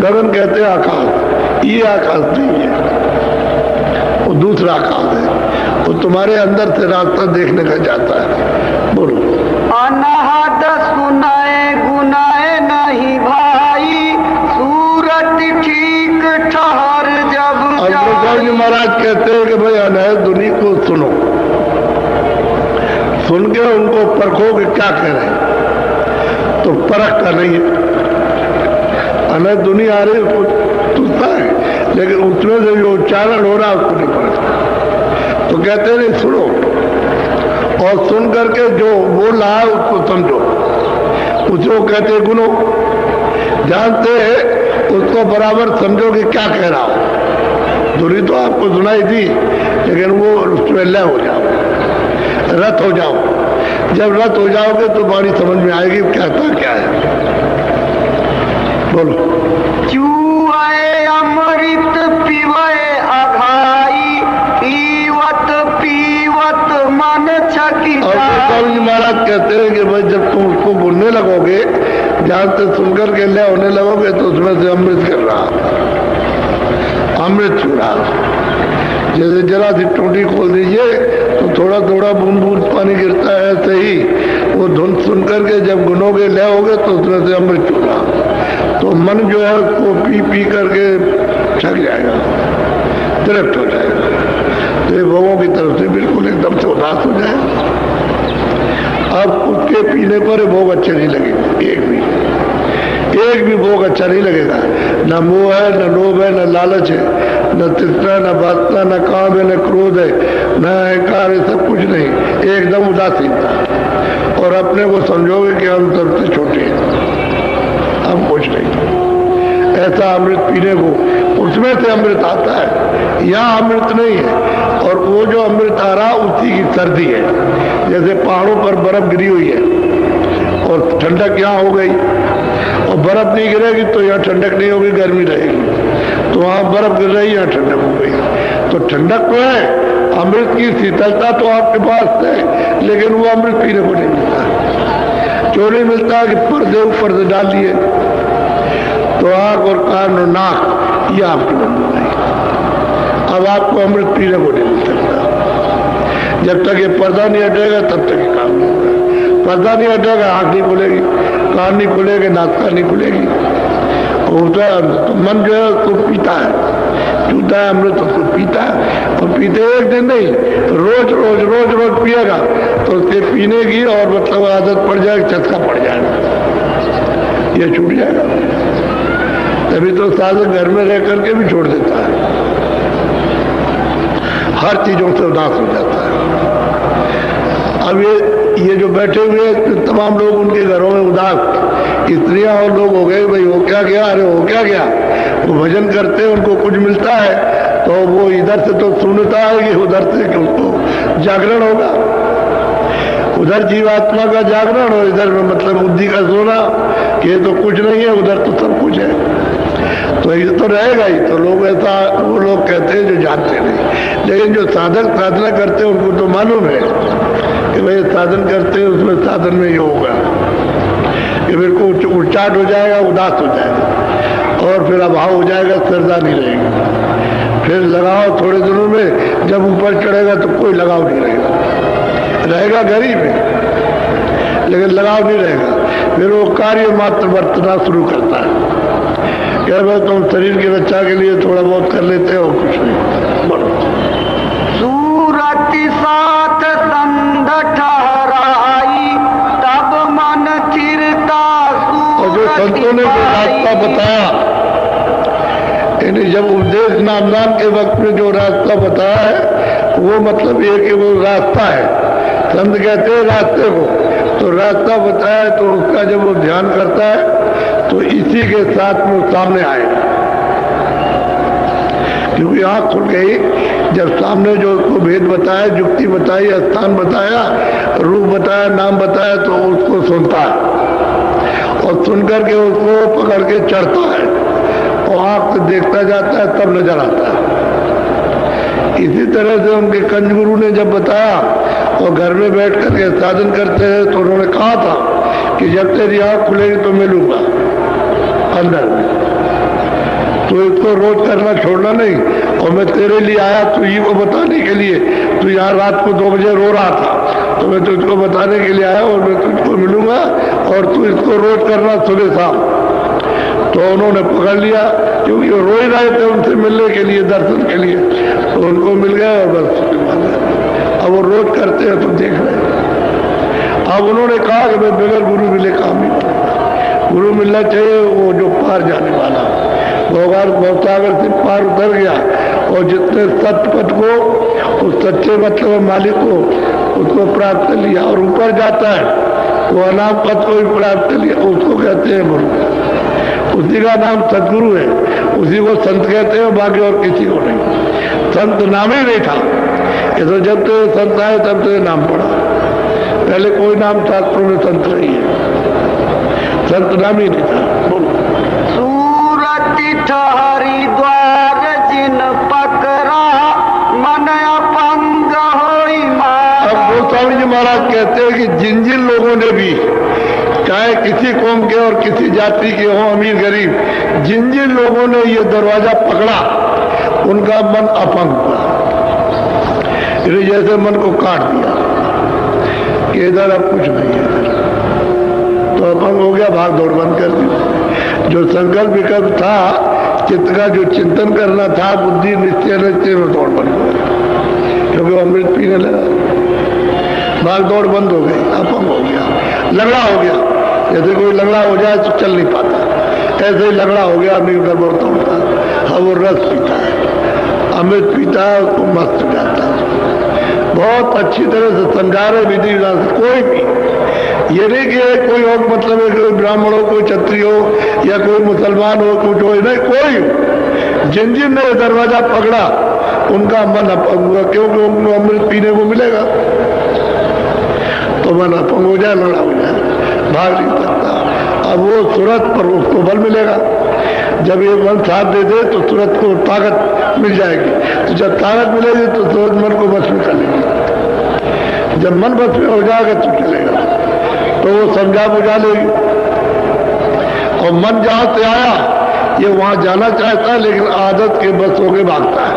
गगन कहते हैं आकाश, ये आकाश नहीं है, वो दूसरा आकाश है, वो तुम्हारे अंदर से रास्ता देखने का जाता है। बोलो। अनहद सुनाए गुनाए नहीं भाई, सूरत ठीक ठहर जब जी महाराज कहते हैं कि भाई अनहद धुनी को सुनो, सुन के उनको परखो कि क्या कह रहे हैं, तो परख का नहीं है। अनहद धुनी आ रही उसको सुनता है, लेकिन उसमें से जो उच्चारण हो रहा है उसको नहीं पढ़ता। तो कहते नहीं, सुनो और सुन करके जो बोल रहा है उसको समझो, उसको कहते गुनो, जानते हैं उसको बराबर समझो कि क्या कह रहा हो। धुनी तो आपको सुनाई थी, लेकिन वो उसमें लय हो जाओ, रत हो जाओ, जब रत हो जाओगे तो बाणी समझ में आएगी कहता क्या है। बोलो। चूए अमृत पीवे अघाई, पीवत पीवत मन छकिताई। महाराज कहते हैं कि भाई जब तुम उसको बोलने लगोगे, जहां से सुनकर के ले होने लगोगे तो उसमें से अमृत कर रहा, अमृत छू रहा। जैसे जरा सी टूटी खोल दीजिए तो थोड़ा थोड़ा बूंद बूंद पानी गिरता है, ऐसे ही वो धुन सुन करके जब गुनोगे ले होगे तो उसमें से अमृत छू रहा। तो मन जो है उसको पी पी करके थक जाएगा, तृप्त हो जाएगा। तो ये भोगों की तरफ से बिल्कुल एकदम से उदास हो जाए। अब उसके पीने पर भोग अच्छे नहीं लगेंगे, एक भी भोग अच्छा नहीं लगेगा। न मोह है, न लोभ है, न लालच है, न तृष्णा, न वासना, न काम है, न क्रोध है, न अहंकार है, सब कुछ नहीं, एकदम उदासीनता। और अपने को समझोगे कि हम सबसे छोटे हैं, हम कुछ नहीं। ऐसा अमृत पीने को, उसमें से अमृत आता है, यहाँ अमृत नहीं है। और वो जो अमृत आ रहा उसी की सर्दी है। जैसे पहाड़ों पर बर्फ गिरी हुई है और ठंडक यहाँ हो गई, और बर्फ नहीं गिरेगी तो यहाँ ठंडक नहीं होगी, गर्मी रहेगी। तो वहाँ बर्फ गिर रही, यहाँ ठंडक हो गई। तो ठंडक तो है, अमृत की शीतलता तो आपके पास है, लेकिन वो अमृत पीने को नहीं मिलता। क्यों नहीं मिलता कि पर्दे ऊपर से डाल दिए, तो आँख और कान और नाक ये आपकी बंद हो गई। अब आपको अमृत पीने को नहीं मिल सकता। जब तक ये पर्दा नहीं हटेगा तब तक ये काम नहीं होगा। पर्दा नहीं हटेगा, आँख नहीं खुलेगी, कान नहीं खुलेगी, नाक नहीं खुलेगी। तो मन जो है उसको पीता है, पीता है अमृत, उसको पीता है। और पीते एक दिन नहीं, रोज रोज रोज रोज पिएगा तो उसके पीने की और मतलब आदत पड़ जाएगी, चस्का पड़ जाएगा, ये छूट जाएगा। तभी तो साधक घर में रह करके भी छोड़ देता है, हर चीजों से उदास हो जाता है। अब ये जो बैठे हुए तमाम लोग उनके घरों में उदास, स्त्रियां और लोग हो गए, भाई हो क्या गया, अरे हो क्या गया। वो भजन करते हैं, उनको कुछ मिलता है तो वो इधर से तो सुनता है कि उधर से कि उसको जागरण होगा, उधर जीवात्मा का जागरण और इधर में मतलब बुद्धि का सोना कि ये तो कुछ नहीं है, उधर तो सब कुछ है। तो ये तो रहेगा ही। तो लोग ऐसा, वो लोग कहते हैं जो जानते नहीं, लेकिन जो साधक साधना करते हैं उनको तो मालूम है कि भाई साधन करते हैं, उसमें साधन में ये होगा कि फिर को उच्चाट हो जाएगा, उदास हो जाएगा और फिर अभाव हो जाएगा, श्रद्धा नहीं रहेगी। फिर लगाव थोड़े दिनों में जब ऊपर चढ़ेगा तो कोई लगाव नहीं रहेगा, रहेगा गरीब है लेकिन लगाव नहीं रहेगा। फिर वो कार्य मात्र बरतना शुरू करता है, क्या भाई तुम शरीर की रक्षा के लिए थोड़ा बहुत कर लेते हो, कुछ नहीं। बोलो। सूरत साथ संध ठहराई, तब मन चिरता और जो संतों ने जो रास्ता बताया, यानी जब उपदेश नामदान के वक्त में जो रास्ता बताया है, वो मतलब ये कि वो रास्ता है। संत कहते हैं रास्ते को, तो रास्ता बताया तो उसका जब वो ध्यान करता है तो इसी के साथ में सामने आएगा, क्योंकि आँख खुल गई जब सामने जो उसको भेद बताया, युक्ति बताई, स्थान बताया, रूप बताया, नाम बताया, तो उसको सुनता है और सुन करके उसको पकड़ के चढ़ता है और आँख से देखता जाता है, तब नजर आता है। इसी तरह से उनके कंज गुरु ने जब बताया और घर में बैठ करके साधन करते हैं तो उन्होंने कहा था कि जब तेरी आँख खुलेगी तो मिलूंगा अंदर में, तो इसको रोज करना छोड़ना नहीं। और मैं तेरे लिए आया तुझी को बताने के लिए, तू यहाँ रात को 2 बजे रो रहा था तो मैं तुझको बताने के लिए आया और मैं तुझको मिलूंगा और तू इसको रोज करना सुबह शाम। तो उन्होंने पकड़ लिया, क्योंकि वो रो ही रहे थे उनसे मिलने के लिए, दर्शन के लिए, तो उनको मिल गया और बस अब वो रोज करते हैं तो देख रहे हैं। अब उन्होंने कहा कि मैं बगैर गुरु मिले काम नहीं करूँगा, गुरु मिलना चाहिए वो जो पार जाने वाला, भवसागर से पार उतर गया और जितने सत्य पथ को, उस सच्चे मतलब मालिक को, उसको प्राप्त कर लिया और ऊपर जाता है वो अनाम पथ को भी प्राप्त कर लिया, उसको कहते हैं गुरु। उसी का नाम सदगुरु है, उसी को संत कहते हैं, बाकी और किसी को नहीं। संत नाम ही नहीं था, ये तो जब तो संत आए तब तो नाम पड़ा, पहले कोई नाम शास्त्रों में संत नहीं है, संत नाम ही नहीं था। बोलो। सूरत हरिद्वार जिन पकड़ा मन अपंग होई मारा। अब गोस्वामी जी महाराज कहते हैं कि जिन जिन लोगों ने भी, चाहे किसी कौम के और किसी जाति के हों, अमीर गरीब, जिन जिन लोगों ने ये दरवाजा पकड़ा उनका मन अपंग हुआ, जैसे मन को काट दिया कि इधर अब कुछ नहीं है, तो अपंग हो गया, भाग दौड़ बंद कर दी। जो संकल्प विकल्प था, चित्त का जो चिंतन करना था, बुद्धि निश्चय निश्चय में दौड़ बंद हो गया, क्योंकि वो अमृत पीने लगा, भाग दौड़ बंद हो गई, अपंग हो गया, लगड़ा हो गया। जैसे कोई लगड़ा हो जाए तो चल नहीं पाता, ऐसे ही लगड़ा हो गया, अमृत का बहुत तोड़ता है, अब वो रस पीता है, अमृत पीता है, उसको मस्त हो जाता है। बहुत अच्छी तरह से समझा रहे विधि विधान से। कोई भी ये नहीं कि कोई और मतलब है, कोई ब्राह्मण हो, कोई क्षत्रिय हो, या कोई मुसलमान हो, कुछ हो, नहीं, कोई हो, जिन जिन ने दरवाजा पकड़ा उनका मन अपंग हुआ, क्योंकि उनको अमृत पीने को मिलेगा, तो मन अपंग हो जाए, लड़ा हो जाए, भाग नहीं सकता। अब वो तुरंत पर उसको बल मिलेगा। जब ये मन साथ दे दे तो तुरंत को ताकत मिल जाएगी, तो जब ताकत मिलेगी तो तुरंत मन को बस में कर लेगी। जब मन बस में हो जाएगा तो चलेगा, तो वो समझा बुझा लेगी। और मन जहां से आया ये वहां जाना चाहता है, लेकिन आदत के बस होके भागता है।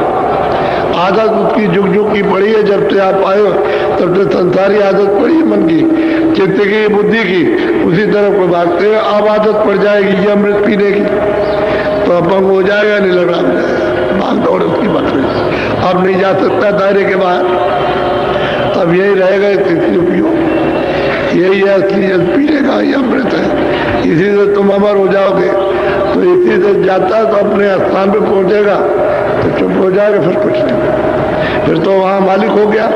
आदत उसकी जुग जुग की पड़ी है, जब से आप आए हो तब से संसारी आदत पड़ी है मन की, चित्त की, बुद्धि की, उसी तरफ को भागते हैं। अब आदत पड़ जाएगी ये अमृत पीने की, तो अपंग हो जाएगा, नहीं लगा हो जाएगा, भाग दौड़ उसकी बात में अब नहीं जा सकता दायरे के बाहर। अब यही रहेगा, इसलिए पियो, यही है असली जल पीने का, ये अमृत है, इसी से तुम अमर हो जाओगे। तो इसी से जाता है तो अपने स्थान पे पहुंचेगा तो चुप हो जाएगा, फिर कुछ नहीं, फिर तो वहां मालिक हो गया।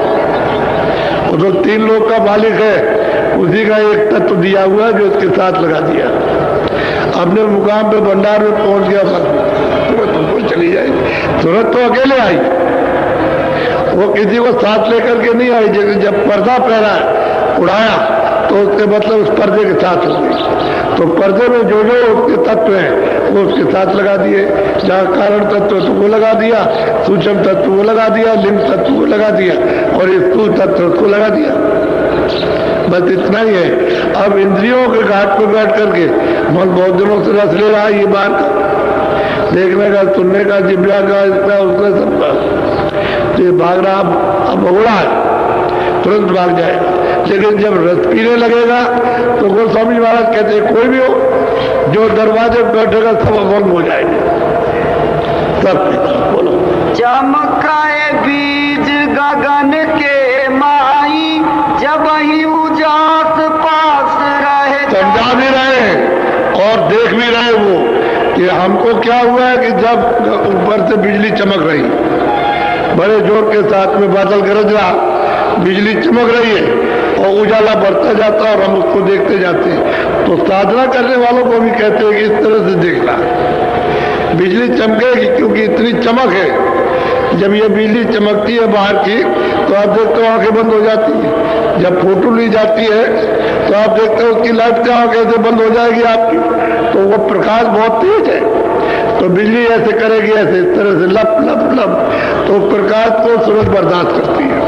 वो तो 3 लोग का मालिक है, उसी का एक तत्व दिया हुआ है जो उसके साथ लगा दिया, अपने मुकाम पे भंडार में पहुंच गया, तुरंत तुमको चली जाएगी। तुरंत तो अकेले आई, वो किसी को साथ लेकर के नहीं आई। जब पर्दा पहना उड़ाया तो उसके मतलब उस पर्दे के साथ हो गई। तो पर्दे में जो जो उसके तत्व हैं वो उसके साथ लगा दिए। जहाँ कारण तत्व तो वो लगा दिया, सूक्ष्म तत्व वो लगा दिया, लिंग तत्व वो लगा दिया, और इस स्थूल तत्व उसको लगा दिया। बस इतना ही है। अब इंद्रियों के घाट पर बैठ करके मन बहुत दिनों से रस ले रहा है, ये बात का देखने का, सुनने का, जिब्या का, इसका उसका सबका, तो ये भाग रहा अब उड़ा है, तुरंत भाग जाएगा। लेकिन जब रस पीने लगेगा तो गोस्वामी महाराज कहते हैं कोई भी हो जो दरवाजे पर बैठेगा सब अभंग हो जाएंगे, सब। बोलो। चमकाए बीज गगन के माई, जब ही उजास पास रहे। समझा भी रहे और देख भी रहे वो कि हमको क्या हुआ है कि जब ऊपर से बिजली चमक रही, बड़े जोर के साथ में बादल गरज रहा, बिजली चमक रही है और उजाला बढ़ता जाता और हम उसको देखते जाते हैं। तो साधना करने वालों को भी कहते हैं कि इस तरह से देखना, बिजली चमकेगी क्योंकि इतनी चमक है। जब ये बिजली चमकती है बाहर की तो आप देखते हो आंखें बंद हो जाती है। जब फोटो ली जाती है तो आप देखते हो उसकी लाइट क्या कैसे बंद हो जाएगी आपकी, तो वो प्रकाश बहुत तेज है, तो बिजली ऐसे करेगी, ऐसे इस तरह से लप लप लप, तो प्रकाश को सूरज बर्दाश्त करती है।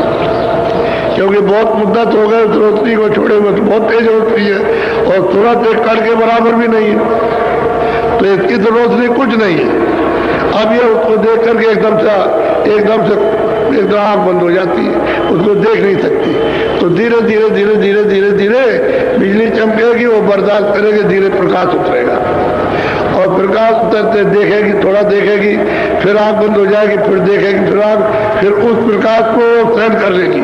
क्योंकि बहुत मुद्दत हो गए उस रोशनी को छोड़े हुए, तो बहुत तेज रोशनी है और सूरज एक कण के बराबर भी नहीं है, तो इसकी तो रोशनी कुछ नहीं है। अब ये उसको देख करके एकदम से आंख बंद हो जाती है, उसको देख नहीं सकती। तो धीरे धीरे धीरे धीरे धीरे धीरे बिजली चमकेगी, वो बर्दाश्त करेगी, धीरे प्रकाश उतरेगा और प्रकाश उतरते देखेगी, थोड़ा देखेगी, फिर आंख बंद हो जाएगी, फिर देखेगी, फिर उस प्रकाश को सहन कर लेगी,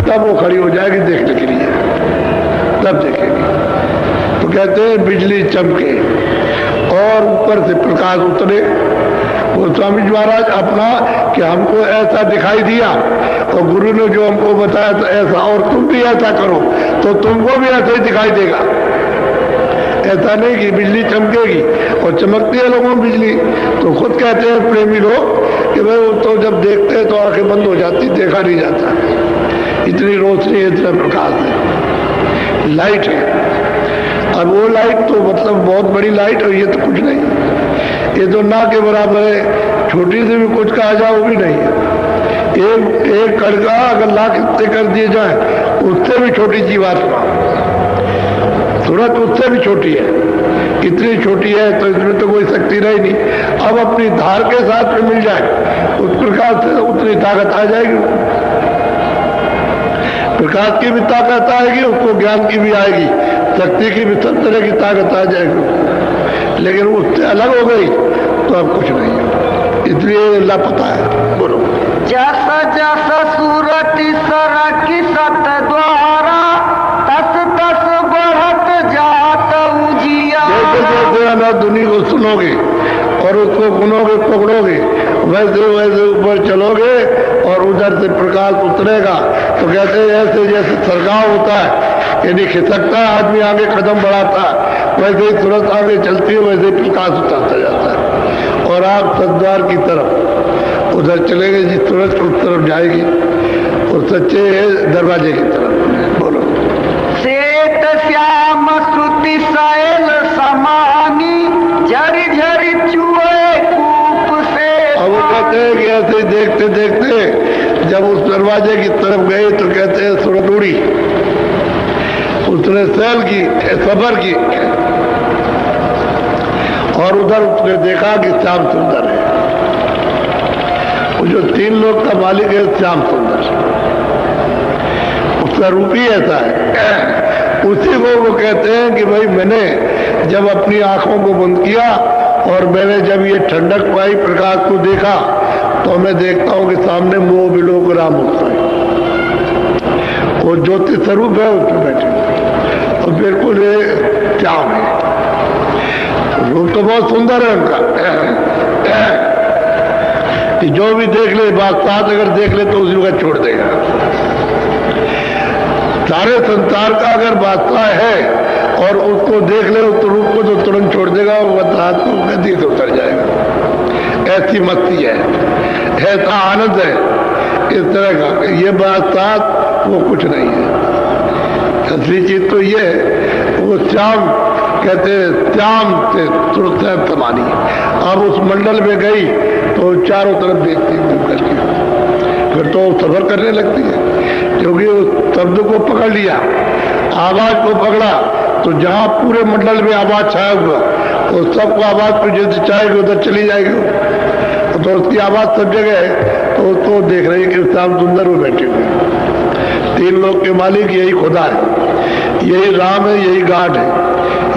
तब वो खड़ी हो जाएगी देखने के लिए, तब देखेगी। तो कहते हैं बिजली चमके और ऊपर से प्रकाश उतरे। गोस्वामी जी महाराज अपना कि हमको ऐसा दिखाई दिया और गुरु ने जो हमको बताया तो ऐसा, और तुम भी ऐसा करो तो तुमको भी ऐसा ही दिखाई देगा। ऐसा नहीं कि बिजली चमकेगी और चमकती है लोगों में बिजली, तो खुद कहते हैं प्रेमी लोग कि भाई वो तो जब देखते हैं तो आंखें बंद हो जाती, देखा नहीं जाता, इतनी रोशनी इतना प्रकाश है। लाइट है। अब वो लाइट तो मतलब बहुत बड़ी लाइट है, ये तो कुछ नहीं, ये तो ना के बराबर है। छोटी से भी कुछ कहा जाए वो भी नहीं है। एक कड़का अगर लाख हिस्से कर दिए जाए, उससे भी छोटी जीवात्मा तुरंत उससे भी छोटी है। इतनी छोटी है तो इसमें तो कोई शक्ति रही नहीं। अब अपनी धार के साथ में मिल जाए, उस प्रकाश से उतनी ताकत आ जाएगी। प्रकाश की भी ताकत आएगी, उसको ज्ञान की भी आएगी, शक्ति की भी सब तरह की ताकत आ जाएगी। लेकिन उससे अलग हो गई तो अब कुछ नहीं है, इसलिए लापता है। बोलो। जस जस सूरत सरक सत द्वारा, तस तस बढ़त जात उजिया। जैसे जैसे अनाधुनी को सुनोगे और उसको गुनोगे पकड़ोगे, वैसे वैसे ऊपर चलोगे और उधर से प्रकाश उतरेगा। तो कहते हैं ऐसे जैसे सरगाव होता है, यानी खिसकता है आदमी, आगे कदम बढ़ाता है, वैसे ही तुरंत आगे चलती है, वैसे ही प्रकाश उतरता जाता है। और आप सद्वार की तरफ उधर चलेंगे, जिस तुरंत उस तरफ जाएगी, और सच्चे दरवाजे की तरफ। बोलो। श्वेत श्याम श्रुति शैल समानी, झरी झरी चुए कूप से। अब वो कहते हैं कि ऐसे देखते देखते जब उस दरवाजे की तरफ गए तो कहते हैं सूरत उड़ी, उसने सैल की, सबर की, और उधर उसने देखा कि श्याम सुंदर है। वो जो 3 लोग का मालिक है श्याम सुंदर, उसका रूप ही ऐसा है। उसी को वो कहते हैं कि भाई मैंने जब अपनी आंखों को बंद किया और मैंने जब ये ठंडक पाई, प्रकाश को देखा, तो मैं देखता हूं कि सामने मोह विलोक राम होता है। वो ज्योति स्वरूप है, उसमें बैठे और बिल्कुल ये श्याम है। रूप तो बहुत सुंदर है उनका, कि जो भी देख ले, बात साथ अगर देख ले तो उसी वक्त छोड़ देगा। सारे संसार का अगर बादशाह है और उसको देख ले उस रूप को, तो तुरंत छोड़ देगा और रात को गद्दी से उतर जाएगा। ऐसी मस्ती है, ऐसा आनंद है इस तरह का। ये बादशाह वो कुछ नहीं है। असली चीज तो ये है, वो श्याम कहते श्याम से तुरंत समानी। अब उस मंडल में गई तो चारों तरफ देखती घूम करके, फिर तो सफर करने लगती है, क्योंकि उस शब्द को पकड़ लिया, आवाज को पकड़ा, तो जहां पूरे मंडल में आवाज छाया हुआ, तो सबको आवाज को जैसे चाहेगी उधर चली जाएगी। तो उसकी आवाज सब जगह है, तो उसको देख रही कि श्याम सुंदर में बैठे हुए। 3 लोग के मालिक यही खुदा है, यही राम है, यही गाड है,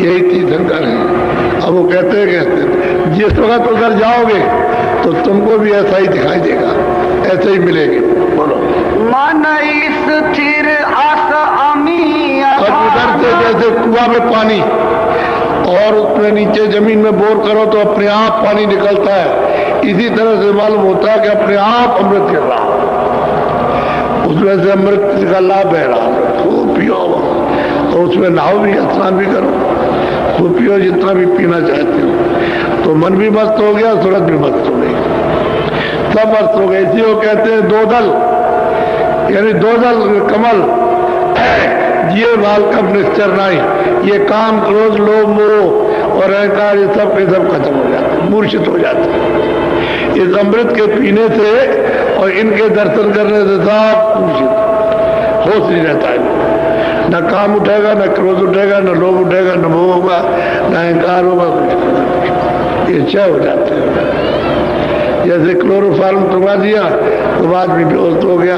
यही तीर्थंकर है। अब वो कहते जिस वक्त उधर जाओगे तो तुमको भी ऐसा ही दिखाई देगा, ऐसे ही मिलेंगे। बोलो। मन स्थिर अस अमी। अब उधर से जैसे कुआं में पानी और उसमें नीचे जमीन में बोर करो तो अपने आप पानी निकलता है, इसी तरह से मालूम होता है कि अपने आप अमृत गिर रहा, उसमें से अमृत का लाभ है रहा। खूब पियो और उसमें नहाओ भी, स्नान भी करो, खूब पियो जितना भी पीना चाहते हो। तो मन भी मस्त हो गया, सूरत भी मस्त हो गई, सब मस्त हो गए। इसी को कहते हैं 2 दल, यानी 2 दल कमल, ये बाल कब निश्चर नहीं। ये काम, क्रोध, लोभ, मोह और अहंकार, ये सब के सब खत्म हो जाते, मूर्छित हो जाते इस अमृत के पीने से और इनके दर्शन करने से। सब मूर्छित, होश नहीं रहता है, न काम उठेगा, न क्रोध उठेगा, न लोभ उठेगा, न मोह होगा, न अहंकार होगा, ये क्षय हो जाते हैं। जैसे क्लोरोफार्म करवा दिया तो आदमी बेहोश हो गया,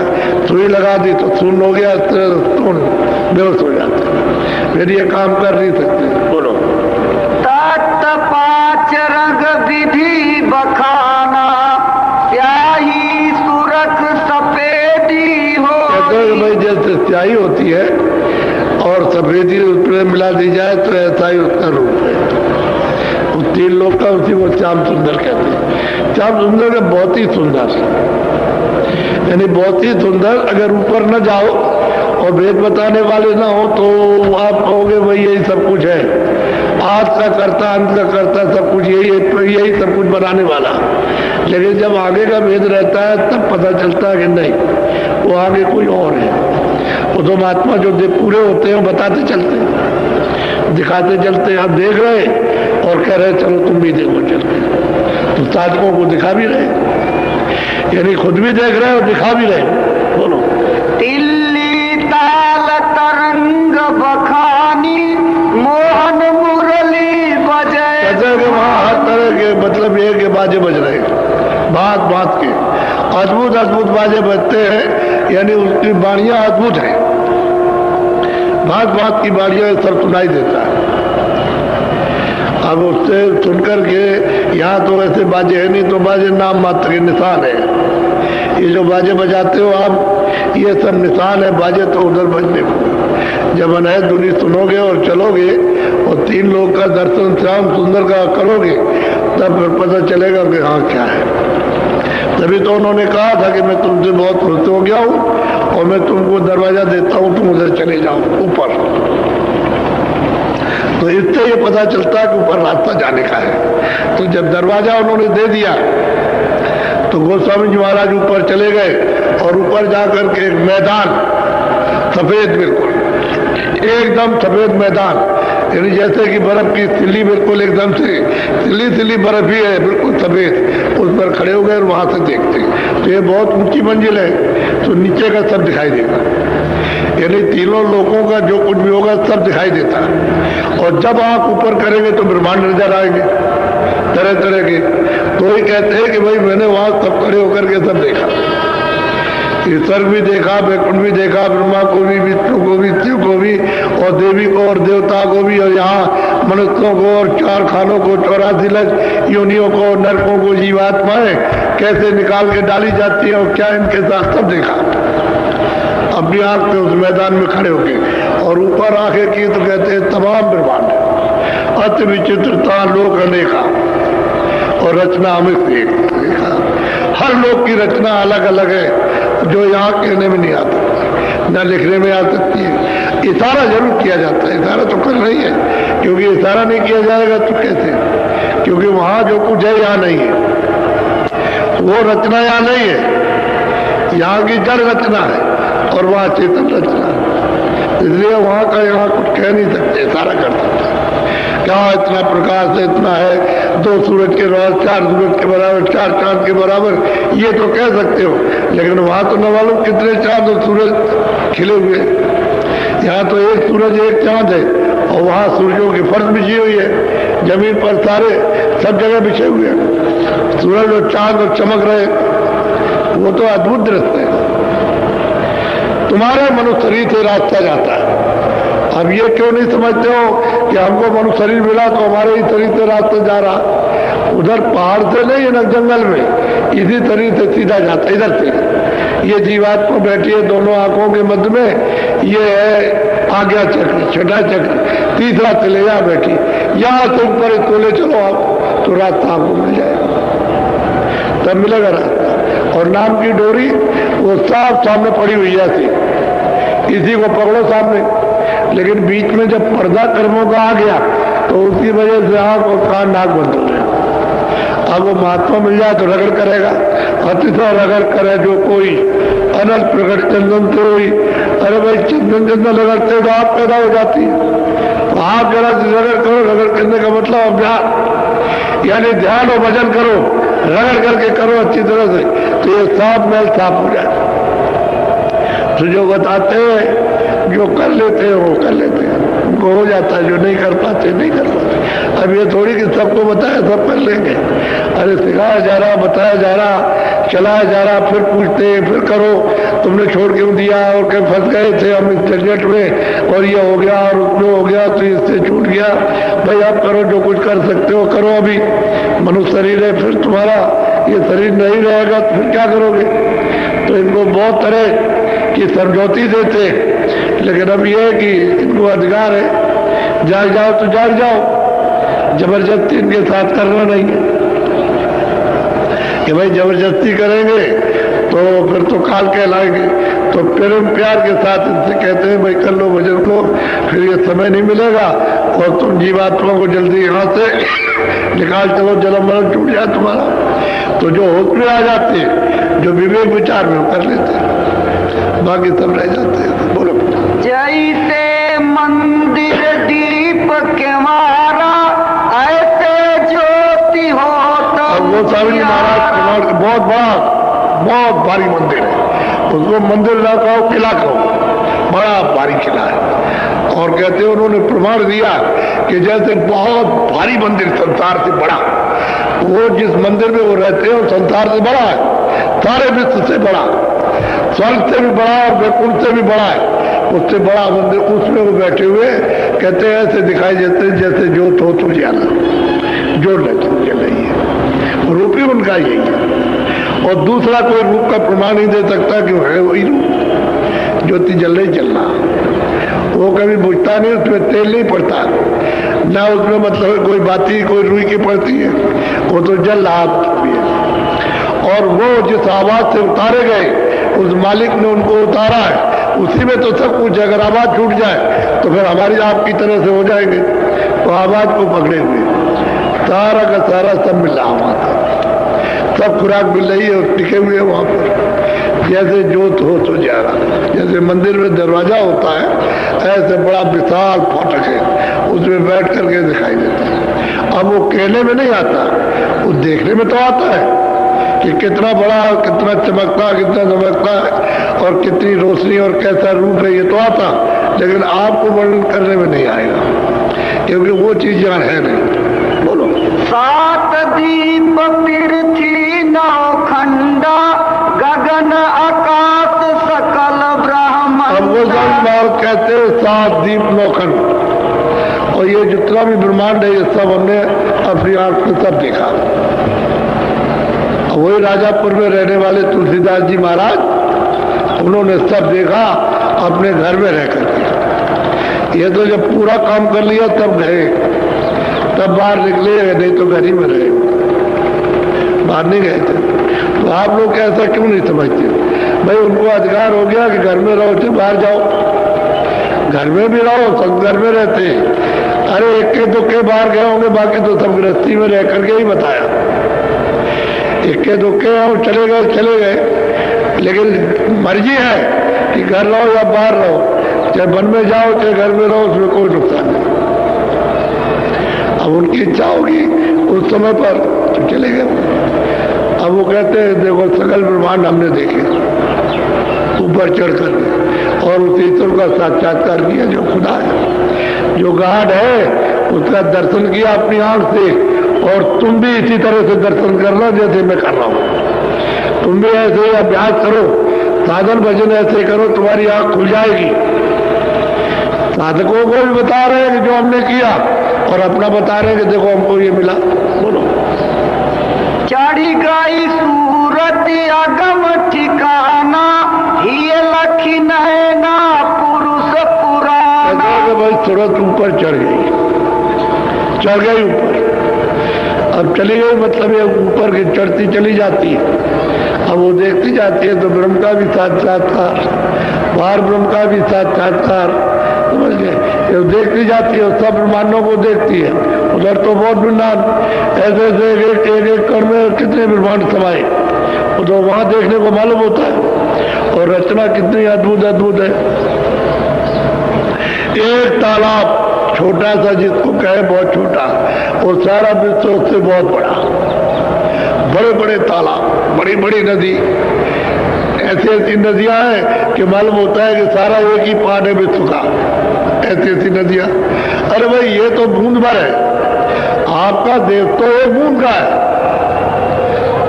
सुई लगा दी तो सुन हो गया, बेहोश हो जाते हैं, फिर ये काम कर नहीं सकते। बोलो। तत् 5 रंग विधि बखाना, स्याही सुरख सफेदी हो। कहते हैं भाई जैसे स्याही होती है और सफेदी उसमें मिला दी जाए तो ऐसा ही उसका रूप है। उस 3 लोग का उसी को श्याम सुंदर कहते हैं। श्याम सुंदर का बहुत ही सुंदर, यानी बहुत ही सुंदर। अगर ऊपर न जाओ और वेद बताने वाले ना हो तो आप कहोगे भाई यही सब कुछ है, आज का करता, अंत का करता, सब कुछ यही है, यही सब कुछ बनाने वाला। लेकिन जब आगे का भेद रहता है तब पता चलता है कि नहीं, वो आगे कोई और है। वो तो महात्मा जो पूरे होते हैं बताते चलते हैं, दिखाते चलते हैं। आप देख रहे और कह रहे चलो तुम भी देखो चलते, तो साधकों को दिखा भी रहे, यानी खुद भी देख रहे और दिखा भी रहे। बोलो। तिल्ली ताल तरंग बखानी मोहन मुरली बजे। कहते हैं कि वहाँ हर तरह के, मतलब ये कि बाजे बज रहे, बात बात के अद्भुत अद्भुत बाजे बजते हैं, यानी उसकी बाणियां अद्भुत हैं, बात बात की बाणियां सब सुनाई देता है। अब उससे सुनकर के यहाँ तो वैसे बाजे है नहीं, तो बाजे नाम मात्र के निशान है। ये जो बाजे बजाते हो आप, ये सब निशान है, बाजे तो उधर बजने को। जब अनहद धुनी सुनोगे और चलोगे और 3 लोग का दर्शन श्याम सुंदर का करोगे, तब फिर पता चलेगा कि हाँ क्या है। तभी तो उन्होंने कहा था कि मैं तुमसे बहुत खुश हो गया हूँ और मैं तुमको दरवाजा देता हूँ, तुम उधर चले जाओ ऊपर। तो इससे ये पता चलता है कि ऊपर रास्ता जाने का है। तो जब दरवाजा उन्होंने दे दिया तो गोस्वामी जी महाराज ऊपर चले गए और ऊपर जाकर के एक मैदान, सफेद, बिल्कुल एकदम सफेद मैदान, यानी जैसे कि बर्फ की सिल्ली, बिल्कुल एकदम से सिल्ली सिल्ली बर्फ ही है, बिल्कुल सफेद। उस पर खड़े हो गए और वहां से देखते, तो ये बहुत ऊंची मंजिल है, तो नीचे का सब दिखाई देगा, यानी तीनों लोगों का जो कुछ भी होगा सब दिखाई देता है। और जब आप ऊपर करेंगे तो ब्रह्मांड नजर आएंगे तरह तरह के। तो ही कहते हैं कि भाई मैंने वहां सब खड़े होकर के सब देखा, स्वर्ग भी देखा, वैकुंठ भी देखा, ब्रह्मा को भी, विष्णु को भी, शिव को भी, और देवी को और देवता को भी, और यहाँ मनुष्यों को और 4 खानों को, 84 लाख योनियों को, नरकों को, जीवात्माएं कैसे निकाल के डाली जाती है और क्या इनके साथ सब देखा अपनी आंख पे उस मैदान में खड़े होके। और ऊपर आंखें की तो कहते हैं तमाम ब्रह्मांड, अति विचित्रता, लोक अनेका और रचना अमित देखा। हर लोक की रचना अलग अलग है, जो यहाँ कहने में नहीं आता, न लिखने में आ सकती है। इशारा जरूर किया जाता है, इशारा तो कर रही है, क्योंकि इशारा नहीं किया जाएगा तो कैसे, क्योंकि वहाँ जो कुछ है यहाँ नहीं है, वो रचना यहाँ नहीं है, यहाँ की जड़ रचना है और वहाँ चेतन रचना है। इसलिए वहाँ का यहाँ कुछ कह नहीं सकते, इशारा कर सकते हैं। क्या इतना प्रकाश है, इतना है, 2 सूरज के बराबर, 4 सूरज के बराबर, 4 चांद के बराबर, ये तो कह सकते हो, लेकिन वहां तो न मालूम कितने चांद और सूरज खिले हुए। यहाँ तो एक सूरज एक चांद है और वहां सूरजों की फर्श बिछी हुई है, जमीन पर सारे सब जगह बिछे हुए हैं, सूरज और चांद और चमक रहे, वो तो अद्भुत दृश्य है। तुम्हारे मनुष्य शरीर से रास्ता जाता है। अब ये क्यों नहीं समझते हो कि हमको मनुष्य शरीर मिला तो हमारे ही शरीर से रास्ता जा रहा, उधर पहाड़ से नहीं है ना, जंगल में, इसी शरीर से सीधा जाता इधर से। ये जीवात्मा बैठी है दोनों आंखों के मध्य में, ये है आज्ञा चक्र, छठा चक्र, तीसरा चले यहाँ बैठी, यहाँ से ऊपर इसको ले चलो आप तो रास्ता आपको मिल जाएगा, तब मिलेगा रास्ता। और नाम की डोरी वो साफ सामने पड़ी हुई है ऐसी, इसी को पकड़ो सामने, लेकिन बीच में जब पर्दा कर्मों का आ गया तो उसकी वजह से आंख और कान नाक बंद हो गए। अब वो महात्मा मिल जाए तो रगड़ करेगा, अतिशय रगड़ करे जो कोई, अनल प्रकट चंदन से हुई। अरे भाई चंदन चंदन रगड़ते तो आप पैदा हो जाती है, तो आप जरा रगड़ करो, रगड़ करने का मतलब अभ्यास, यानी ध्यान और भजन करो, रगड़ करके करो अच्छी तरह से, तो ये साफ मैल साफ हो जाए। तो जो बताते हैं, जो कर लेते हैं वो कर लेते हैं, उनको हो जाता है, जो नहीं कर पाते नहीं कर पाते। अब ये थोड़ी कि सबको बताया सब कर लेंगे, अरे सिखाया जा रहा, बताया जा रहा, चलाया जा रहा, फिर पूछते हैं, फिर करो, तुमने छोड़ क्यों दिया, और कहीं फंस गए थे हम इस झंझट में, और ये हो गया और उसमें हो गया तो इससे छूट गया। भाई आप करो, जो कुछ कर सकते हो करो। अभी मनुष्य शरीर है, फिर तुम्हारा ये शरीर नहीं रहेगा तो फिर क्या करोगे। तो इनको बहुत तरह की समझौती देते, लेकिन अब यह है कि इनको अधिकार है, जाग जाओ तो जाग जाओ, जबरदस्ती इनके साथ करना नहीं है कि भाई जबरदस्ती करेंगे तो फिर तो काल कहलाएंगे। तो प्रेम प्यार के साथ इनसे कहते हैं भाई कर लो भजन को, फिर ये समय नहीं मिलेगा और तुम जीवात्मा को जल्दी यहाँ से निकाल चलो, जन्म मरण टूट जाए तुम्हारा। तो जो होश में आ जाते हैं, जो विवेक विचार में कर लेते हैं, बाकी सब रह जाते हैं। बोलो। जैसे मंदिर दीप के मारा ऐसे ज्योति हो तो गोस्वामी जी महाराज बहुत भारी मंदिर है, उसको मंदिर ना कहो किला कहो, बड़ा भारी किला है। और कहते हैं उन्होंने प्रमाण दिया कि जैसे बहुत भारी मंदिर संसार से बड़ा, वो जिस मंदिर में वो रहते हैं वो संसार से बड़ा है, सारे विश्व से बड़ा, स्वर्ग से भी बड़ा और वैकुंठ से भी बड़ा है, उससे बड़ा मंदिर, उसमें वो बैठे हुए कहते हैं ऐसे दिखाई देते हैं जैसे ज्योत हो तो ज्यादा जो जल रही है, रूप ही उनका यही है। और दूसरा कोई रूप का प्रमाण नहीं दे सकता कि है वही रूप, ज्योति जल रही चलना, वो कभी बुझता नहीं, उसमें तेल नहीं पड़ता, ना उसमें मतलब कोई बाती कोई रुई की पड़ती है, वो तो जल रहा है। और वो जिस आवाज से उतारे गए उस मालिक ने उनको उतारा है, उसी में तो सब कुछ। अगर आवाज छूट जाए तो फिर हमारी आपकी तरह से हो जाएंगे, तो आवाज को पकड़े हुए सारा का सारा सब मिल रहा वहां था, सब खुराक मिल रही है और टिके हुए वहां पर, जैसे जोत हो तो जा रहा। जैसे मंदिर में दरवाजा होता है ऐसे बड़ा विशाल फाटक है, उसमें बैठ करके दिखाई देता है। अब वो कहने में नहीं आता, वो देखने में तो आता है कि कितना बड़ा, कितना चमकता, कितना चमकता है और कितनी रोशनी और कैसा रूप है, ये तो आता, लेकिन आपको वर्णन करने में नहीं आएगा क्योंकि वो चीज यहाँ है नहीं। बोलो। 7 दीप पृथ्वी नौखंडा गगन आकाश सकल ब्रह्मांड। अब वो कहते हैं 7 दीप नौखंड, और ये जितना भी ब्रह्मांड है ये सब हमने अपनी आंख से सब देखा। वही राजापुर में रहने वाले तुलसीदास जी महाराज, उन्होंने सब देखा अपने घर में रह करके। ये तो जब पूरा काम कर लिया तब गए, तब बाहर निकले, नहीं तो घर ही में रहे, बाहर नहीं गए थे। तो आप लोग ऐसा क्यों नहीं समझते? भाई उनको अधिकार हो गया कि घर में रहो, चाहे बाहर जाओ, घर में भी रहो, सब घर में रहते हैं। अरे इक्के दुक्के बाहर गए होंगे, बाकी तो सब गृहस्थी में रह करके ही बताया। इक्के दुक्के और चले गए, लेकिन मर्जी है कि घर रहो या बाहर रहो, चाहे वन में जाओ चाहे घर में रहो, उसमें कोई नुकसान नहीं। अब उनकी इच्छा होगी उस समय पर तो चले गए। अब वो कहते हैं देखो सकल ब्रह्मांड हमने देखे ऊपर चढ़कर, और उस ईश्वर का साक्षात्कार किया जो खुदा है, जो गॉड है, उसका दर्शन किया अपनी आंख से। और तुम भी इसी तरह से दर्शन करना जैसे मैं कर रहा हूं। तुम भी ऐसे अभ्यास करो, साधन भजन ऐसे करो, तुम्हारी आंख खुल जाएगी। साधकों को भी बता रहे हैं कि जो हमने किया, और अपना बता रहे हैं कि देखो हमको ये मिला। बोलो। चढ़ी गई सूरत अगम ठिकाना, ये लखी नैना पुरुष पुराना। भाई सूरत ऊपर चढ़ गई ऊपर, अब चली गई मतलब ये ऊपर की चढ़ती चली जाती है। अब वो देखती जाती है तो ब्रह्म का भी साक्षात्कार, बाहर ब्रह्म का भी साक्षात्कार, समझ गए? ये देखती जाती है, सब ब्रह्मांडों को देखती है। उधर तो बहुत ब्रह्मांड ऐसे एक कण में कितने ब्रह्मांड समाये, वो तो वहां देखने को मालूम होता है। और रचना कितनी अद्भुत अद्भुत है। एक तालाब छोटा सा जिसको कहे बहुत छोटा, वो सारा विश्व उससे बहुत बड़ा। बड़े बड़े तालाब, बड़ी बड़ी नदी, ऐसी ऐसी नदियां हैं कि मालूम होता है कि सारा एक ही पार्ट है विश्व का। ऐसी ऐसी नदियां, अरे भाई ये तो बूंद भर है, आपका देश तो एक बूंद का है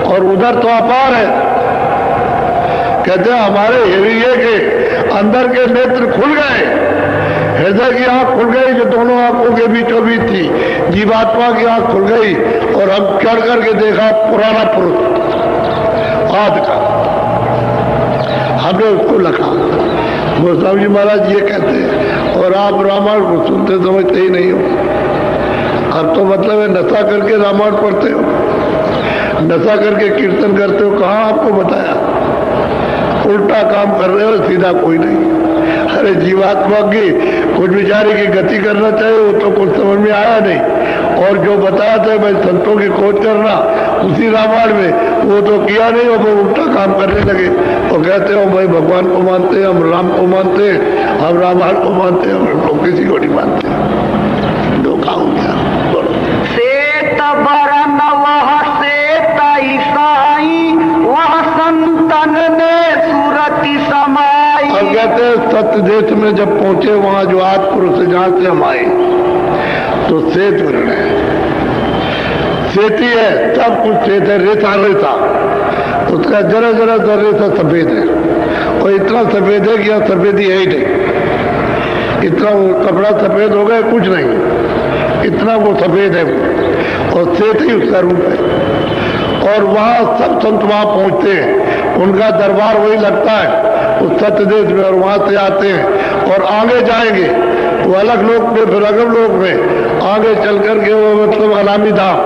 और उधर तो अपार है। कहते हैं हमारे हृदय के अंदर के नेत्र खुल गए, हृदय की आंख खुल गई जो दोनों आंखों के बीचों बीच थी, जीवात्मा की आंख खुल गई और हम चढ़ करके देखा पुराना पुरुष आदि का, हमने उसको लिखा। गोस्वामी जी महाराज ये कहते हैं, और आप रामायण को सुनते समझते ही नहीं हो। अब तो मतलब है नशा करके रामायण पढ़ते हो, नशा करके कीर्तन करते हो। कहाँ आपको बताया? उल्टा काम कर रहे हो, सीधा कोई नहीं। अरे जीवात्मा की कुछ विचारी की गति करना चाहिए, वो तो कुछ समझ में आया नहीं। और जो बताया था भाई संतों की खोज करना, उसी रामायण में वो तो किया नहीं, वो उल्टा काम करने लगे और कहते हो भाई भगवान को मानते हैं, हम राम को मानते हैं, हम रामायण को मानते हैं, हम लोग किसी को नहीं मानते। धोखा हो गया। सेत बरन वह सेत ईसाई, वह संतन ने सूरति समाई। अब कहते हैं सत्य देश में जब पहुंचे वहां जो आद पुरुष जहां से हम आए तो सेत वर्ण है, सेती है, सब कुछ सेत है, रेता रेता, उसका जरा जरा सा रेता सफेद है और इतना सफेद है कि यहाँ सफेदी है ही नहीं, इतना वो कपड़ा सफेद हो गया कुछ नहीं, इतना वो सफेद है वो, और सेत ही उसका रूप है। और वहाँ सब संत वहाँ पहुँचते हैं, उनका दरबार वही लगता है उस सत्य देश में, और वहाँ से आते हैं और आगे जाएंगे वो अलग लोक में, फिर अगम लोक में आगे चल करके वो मतलब अनामी धाम,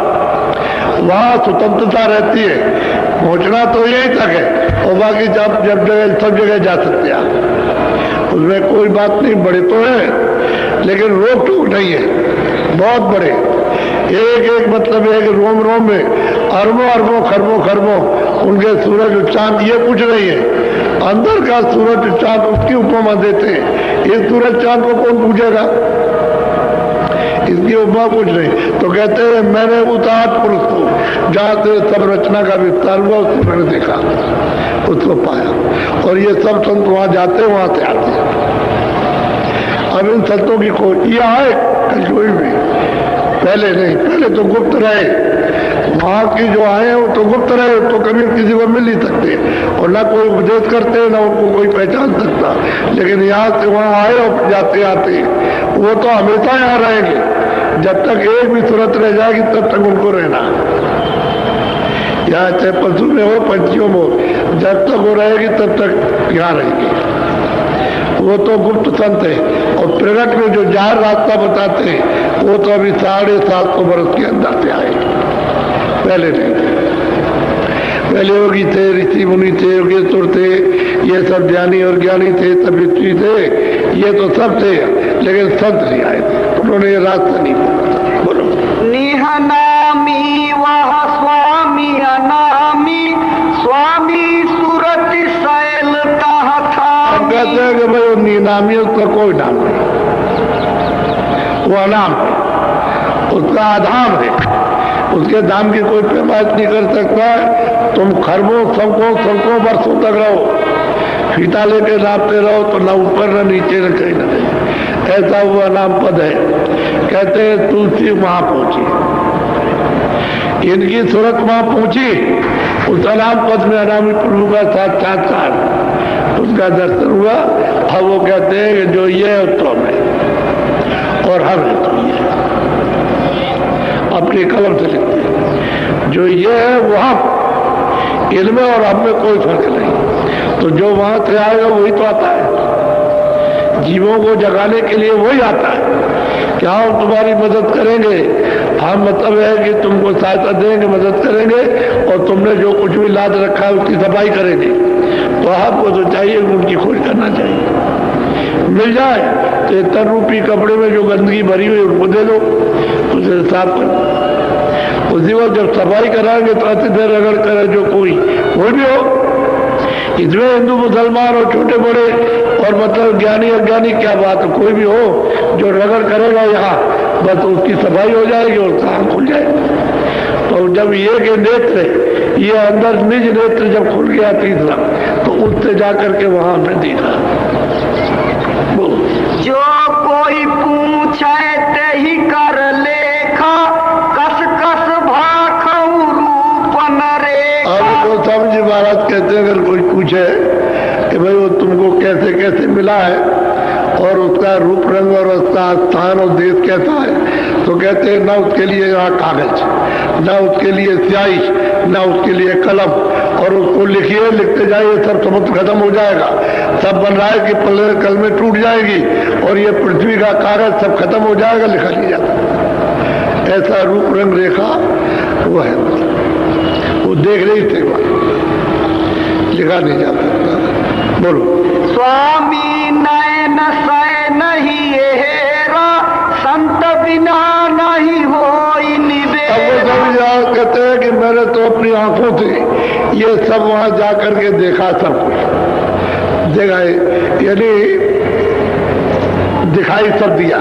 वहाँ स्वतंत्रता रहती है, पहुँचना तो यहीं तक है और बाकी जब जगह सब जगह जा सकते हैं, उसमें कोई बात नहीं, बड़े तो है लेकिन रोक टोक नहीं है, बहुत बड़े, एक एक मतलब एक रोम रोम में अरबों अरबों खरबों खरबों उनके सूरज चांद, ये कुछ नहीं है, अंदर का सूरज चांद उसकी उपमा देते हैं, इस सूरज चांद को कौन पूछेगा, इसकी उपमा कुछ नहीं। तो कहते हैं मैंने उतार पुरुष को जहाँ से सब रचना का विस्तार हुआ उसको मैंने देखा, उसको पाया, और ये सब संत वहाँ जाते वहाँ से आते हैं। अब इन संतों की खोज ये आए कलयुग में, पहले नहीं, पहले तो गुप्त रहे, वहाँ की जो आए हैं वो तो गुप्त रहे, तो कभी किसी को मिल नहीं सकते और ना कोई उपदेश करते ना उनको कोई पहचान सकता, लेकिन यहाँ से वहाँ आए और जाते आते वो तो हमेशा यहाँ रहेंगे, जब तक एक भी सूरत रह जाएगी तब तक उनको रहना, यहाँ चाहे पशु में हो पंछियों में हो, जब तक वो रहेगी तब तक यहाँ रहेगी। वो तो गुप्त संत है, और प्रगट में जो जाहिर रास्ता बताते हैं वो तो अभी 750 वर्ष के अंदर से आए, पहले नहीं थे। पहले योगी थे, ऋषि मुनि थे, योगेश्वर थे, ये सब ज्ञानी और ज्ञानी थे, तपस्वी थे, ये तो सब थे, लेकिन संत नहीं आए थे, उन्होंने ये रास्ता नहीं बोला। बोलो निहनामी वह स्वामी अनामी, स्वामी सूरति शैल कहा था। कहते हैं कि भाई वो निनामी, उसका कोई नाम नहीं, वो अनाम है, उसका आधाम है, उसके दाम की कोई पैमाइश नहीं कर सकता है। तुम खरबों सौकों वर्षों तक रहो, फीता लेके नापते रहो तो ना ऊपर ना नीचे न कहीं ना कहीं, ऐसा वो अनाम पद है। कहते हैं तुलसी वहां पहुंची, इनकी सूरत वहां पहुंची, उस अनाम पद में अनामी प्रभु का साक्षात्कार, उसका दर्शन हुआ। अब वो कहते हैं कि जो ये है तो मैं और हम है तो ये, अपनी कलम से लिखते हैं, जो ये है वो हम, इनमें और हम में कोई फर्क नहीं। तो जो वहां से आएगा वही तो आता है, जीवों को जगाने के लिए वही आता है। क्या हम तुम्हारी मदद करेंगे, हम मतलब है कि तुमको सहायता देंगे, मदद करेंगे, और तुमने जो कुछ भी लाद रखा है उसकी सफाई करेंगे। तो आपको तो चाहिए उनकी खोज करना चाहिए, मिल जाए तो ये तन रूपी कपड़े में जो गंदगी भरी हुई उनको दे दो, उसे साफ कर, उसी वक्त जब सफाई कराएंगे तो अच्छी देर रगड़ करे जो कोई भी हो, इसमें हिंदू मुसलमान और छोटे बड़े और मतलब ज्ञानी अज्ञानी क्या बात, कोई भी हो जो रगड़ करेगा यहाँ, बस उसकी सफाई हो जाएगी और काम खुल जाएगा। तो जब ये के नेत्र, ये अंदर निज नेत्र जब खुल गया तीसरा, तो उससे जाकर के वहां हमने देखा। जो कोई पूछे ते ही कर लेखा, कस कस भाखऊ रूपन रेखा। अब तो समझ महाराज कहते हैं, अगर कोई पूछे कि भाई वो तुमको कैसे कैसे मिला है और उसका रूप रंग और उसका स्थान और देश कैसा है, तो कहते हैं ना उसके लिए यहाँ कागज, ना उसके लिए स्याही, ना उसके लिए कलम, और उसको लिखिए, लिखते जाइए, सब समुद्र खत्म हो जाएगा, सब बन रहा है कि पल्ले कलमें टूट जाएगी और ये पृथ्वी का कागज सब खत्म हो जाएगा, लिखा नहीं जाता। ऐसा रूप रंग रेखा वो है, वो देख रही थे, लिखा नहीं जा सकता। बोलो स्वामी नयन सय नहीं हेरा, संत बिना नहीं होई निबेरा। अब वो समझ जाओ कहते हैं कि मैंने तो अपनी आंखों से ये सब वहां जाकर के देखा, सब कुछ देखा, यानी दिखाई सब दिया।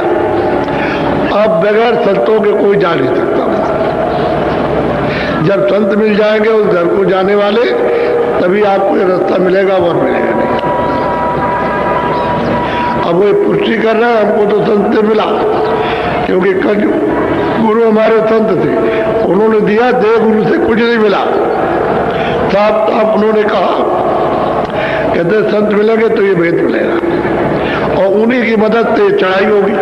अब बगैर संतों के कोई जा नहीं सकता। जब संत मिल जाएंगे उस घर को जाने वाले, तभी आपको ये रास्ता मिलेगा, और मिलेगा नहीं। अब वो पुष्टि कर रहा है, हमको तो संत से मिला, क्योंकि कल गुरु हमारे संत थे, उन्होंने दिया, देव गुरु से कुछ नहीं मिला। साफ साफ उन्होंने कहा, कहते संत मिलेंगे तो ये भेद मिलेगा, और उन्हीं की मदद से चढ़ाई होगी,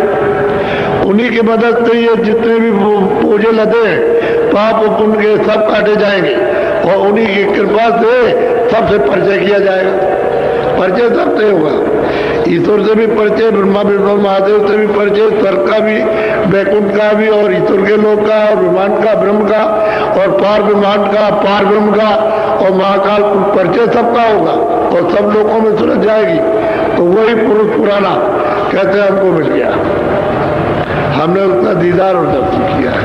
उन्हीं की मदद से ये जितने भी पूजे लदे हैं, पाप और पुण्य के सब काटे जाएंगे, और उन्हीं की कृपा से सबसे परिचय किया जाएगा। परिचय सबसे होगा, ईश्वर से भी परिचय, ब्रह्मा विष्णु महादेव से भी परिचय, स्वर्ग का भी, वैकुंठ का भी, और ईश्वर के लोक का, और ब्रह्मांड का, ब्रह्म का, और पार ब्रह्मांड का, पार ब्रह्म का, और महाकाल परिचय सबका होगा, और सब लोगों में सुलझ जाएगी। तो वही पुरुष पुराना कहते हैं हमको मिल गया, हमने उसका दीदार और दर्शन किया है।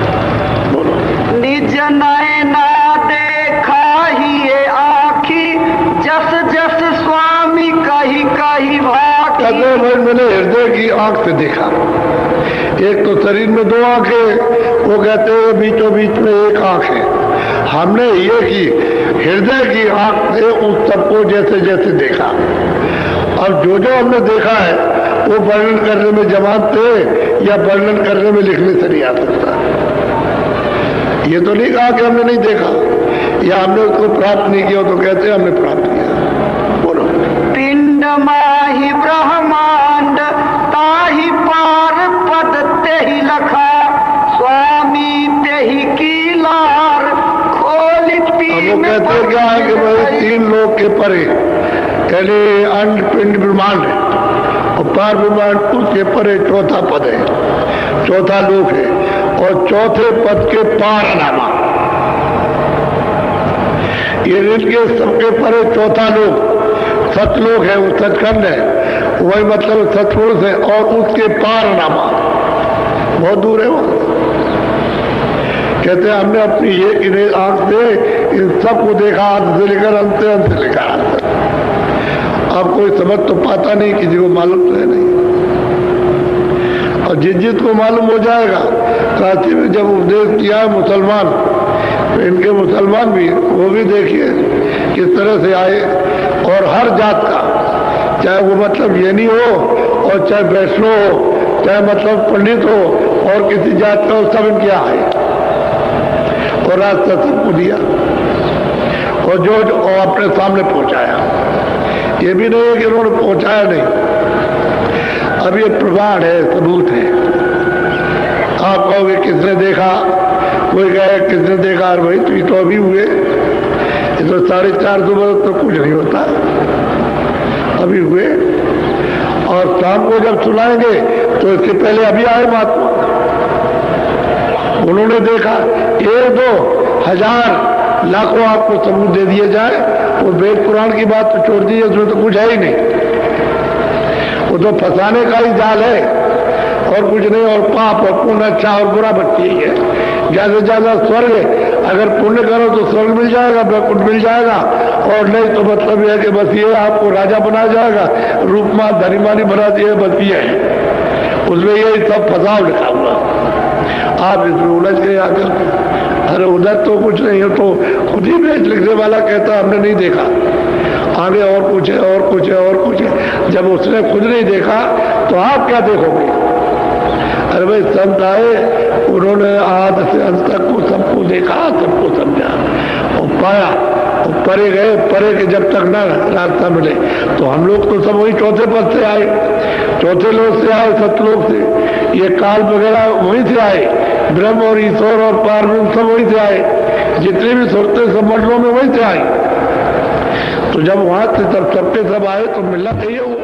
बोलो। निज नैना देखा ही ये आँखी, जस जस स्वामी कही कही भाकी। कहते हैं भाई मैंने हृदय की आंख से देखा। एक तो शरीर में दो आंखें, वो कहते हैं बीचों बीच में एक आंख है। हमने ये की हृदय की आंख से उस सबको जैसे जैसे देखा। अब जो जो हमने देखा है वो वर्णन करने में जवान थे, या वर्णन करने में लिखने से नहीं आ सकता। ये तो नहीं कहा कि हमने नहीं देखा, या हमने उसको प्राप्त नहीं किया, तो कहते हैं हमने प्राप्त किया। बोलो। पिंड माही ब्रह्मांड ताही पार पद तेहि लखा, स्वामी तेहि की लार खोली पी। वो कहते हैं क्या है कि भाई 3 लोक के परे, यानी अंड पिंड ब्रह्मांड है, और पार ब्रह्मांड उसके परे चौथा पद है, चौथा लोक है, और चौथे पद के पार नामा, ये इनके सबके परे चौथा लोक सतलोक है, वो सचखंड है, वही मतलब सतपुरुष है, और उसके पार नामा बहुत दूर है वो। कहते हैं हमने अपनी ये आंख से इन सबको देखा, अंत से लेकर अंत से लेकर। अब कोई समझ तो पाता नहीं, किसी को मालूम तो है नहीं, और जिस को मालूम हो जाएगा। काशी में जब उपदेश किया है मुसलमान, तो इनके मुसलमान भी, वो भी देखिए किस तरह से आए, और हर जात का, चाहे वो मतलब यनी हो, और चाहे वैष्णव हो, चाहे मतलब पंडित हो, और किसी जात का हो, सब इनके आए, और रास्ता सबको दिया, और जो अपने सामने पहुंचाया। ये भी नहीं है कि उन्होंने पहुंचाया नहीं, अब ये प्रमाण है, सबूत है। आप कहोगे किसने देखा, कोई कहे किसने देखा, और भाई तो अभी हुए, ये तो 450 बरस तो कुछ नहीं होता, अभी हुए। और शाम को जब सुनाएंगे तो इसके पहले अभी आए महात्मा, उन्होंने देखा। 1, 2, 1000 लाखों आपको सबूत दे दिए जाए, वो वेद पुराण की बात तो छोड़ दीजिए, उसमें तो कुछ है ही नहीं, वो तो फंसाने का ही जाल है, और कुछ नहीं। और पाप और पुण्य, अच्छा और बुरा बच्ची ही है। ज्यादा से ज्यादा स्वर्ग है, अगर पुण्य करो तो स्वर्ग मिल जाएगा, वैकुंठ मिल जाएगा, और नहीं तो मतलब यह है कि बस ये आपको राजा बना जाएगा, रूपमा धनीमानी बना दिए, बस ये है, उसमें यही सब फसाव लिखा हुआ। आप इसमें उलझ गए आकर। अरे उधर तो कुछ नहीं है, तो खुद ही भेज लिखने वाला कहता हमने नहीं देखा, आगे और कुछ है, और कुछ है, और कुछ है। जब उसने खुद नहीं देखा तो आप क्या देखोगे? अरे भाई संत आए, उन्होंने आद से अंत तक को सबको देखा, सबको समझा और पाया, और परे गए, परे के जब तक ना रास्ता मिले। तो हम लोग तो सब वही चौथे पद से आए, चौथे लोक से आए, सतलोक से। ये काल वगैरह वहीं से आए, ब्रह्म और ईश्वर और पार ब्रह्म सब वहीं से आए, जितने भी सोचते सब मंडलों में वहीं से आए। तो जब वहां से तब सबके सब आए तो मिलना चाहिए वो।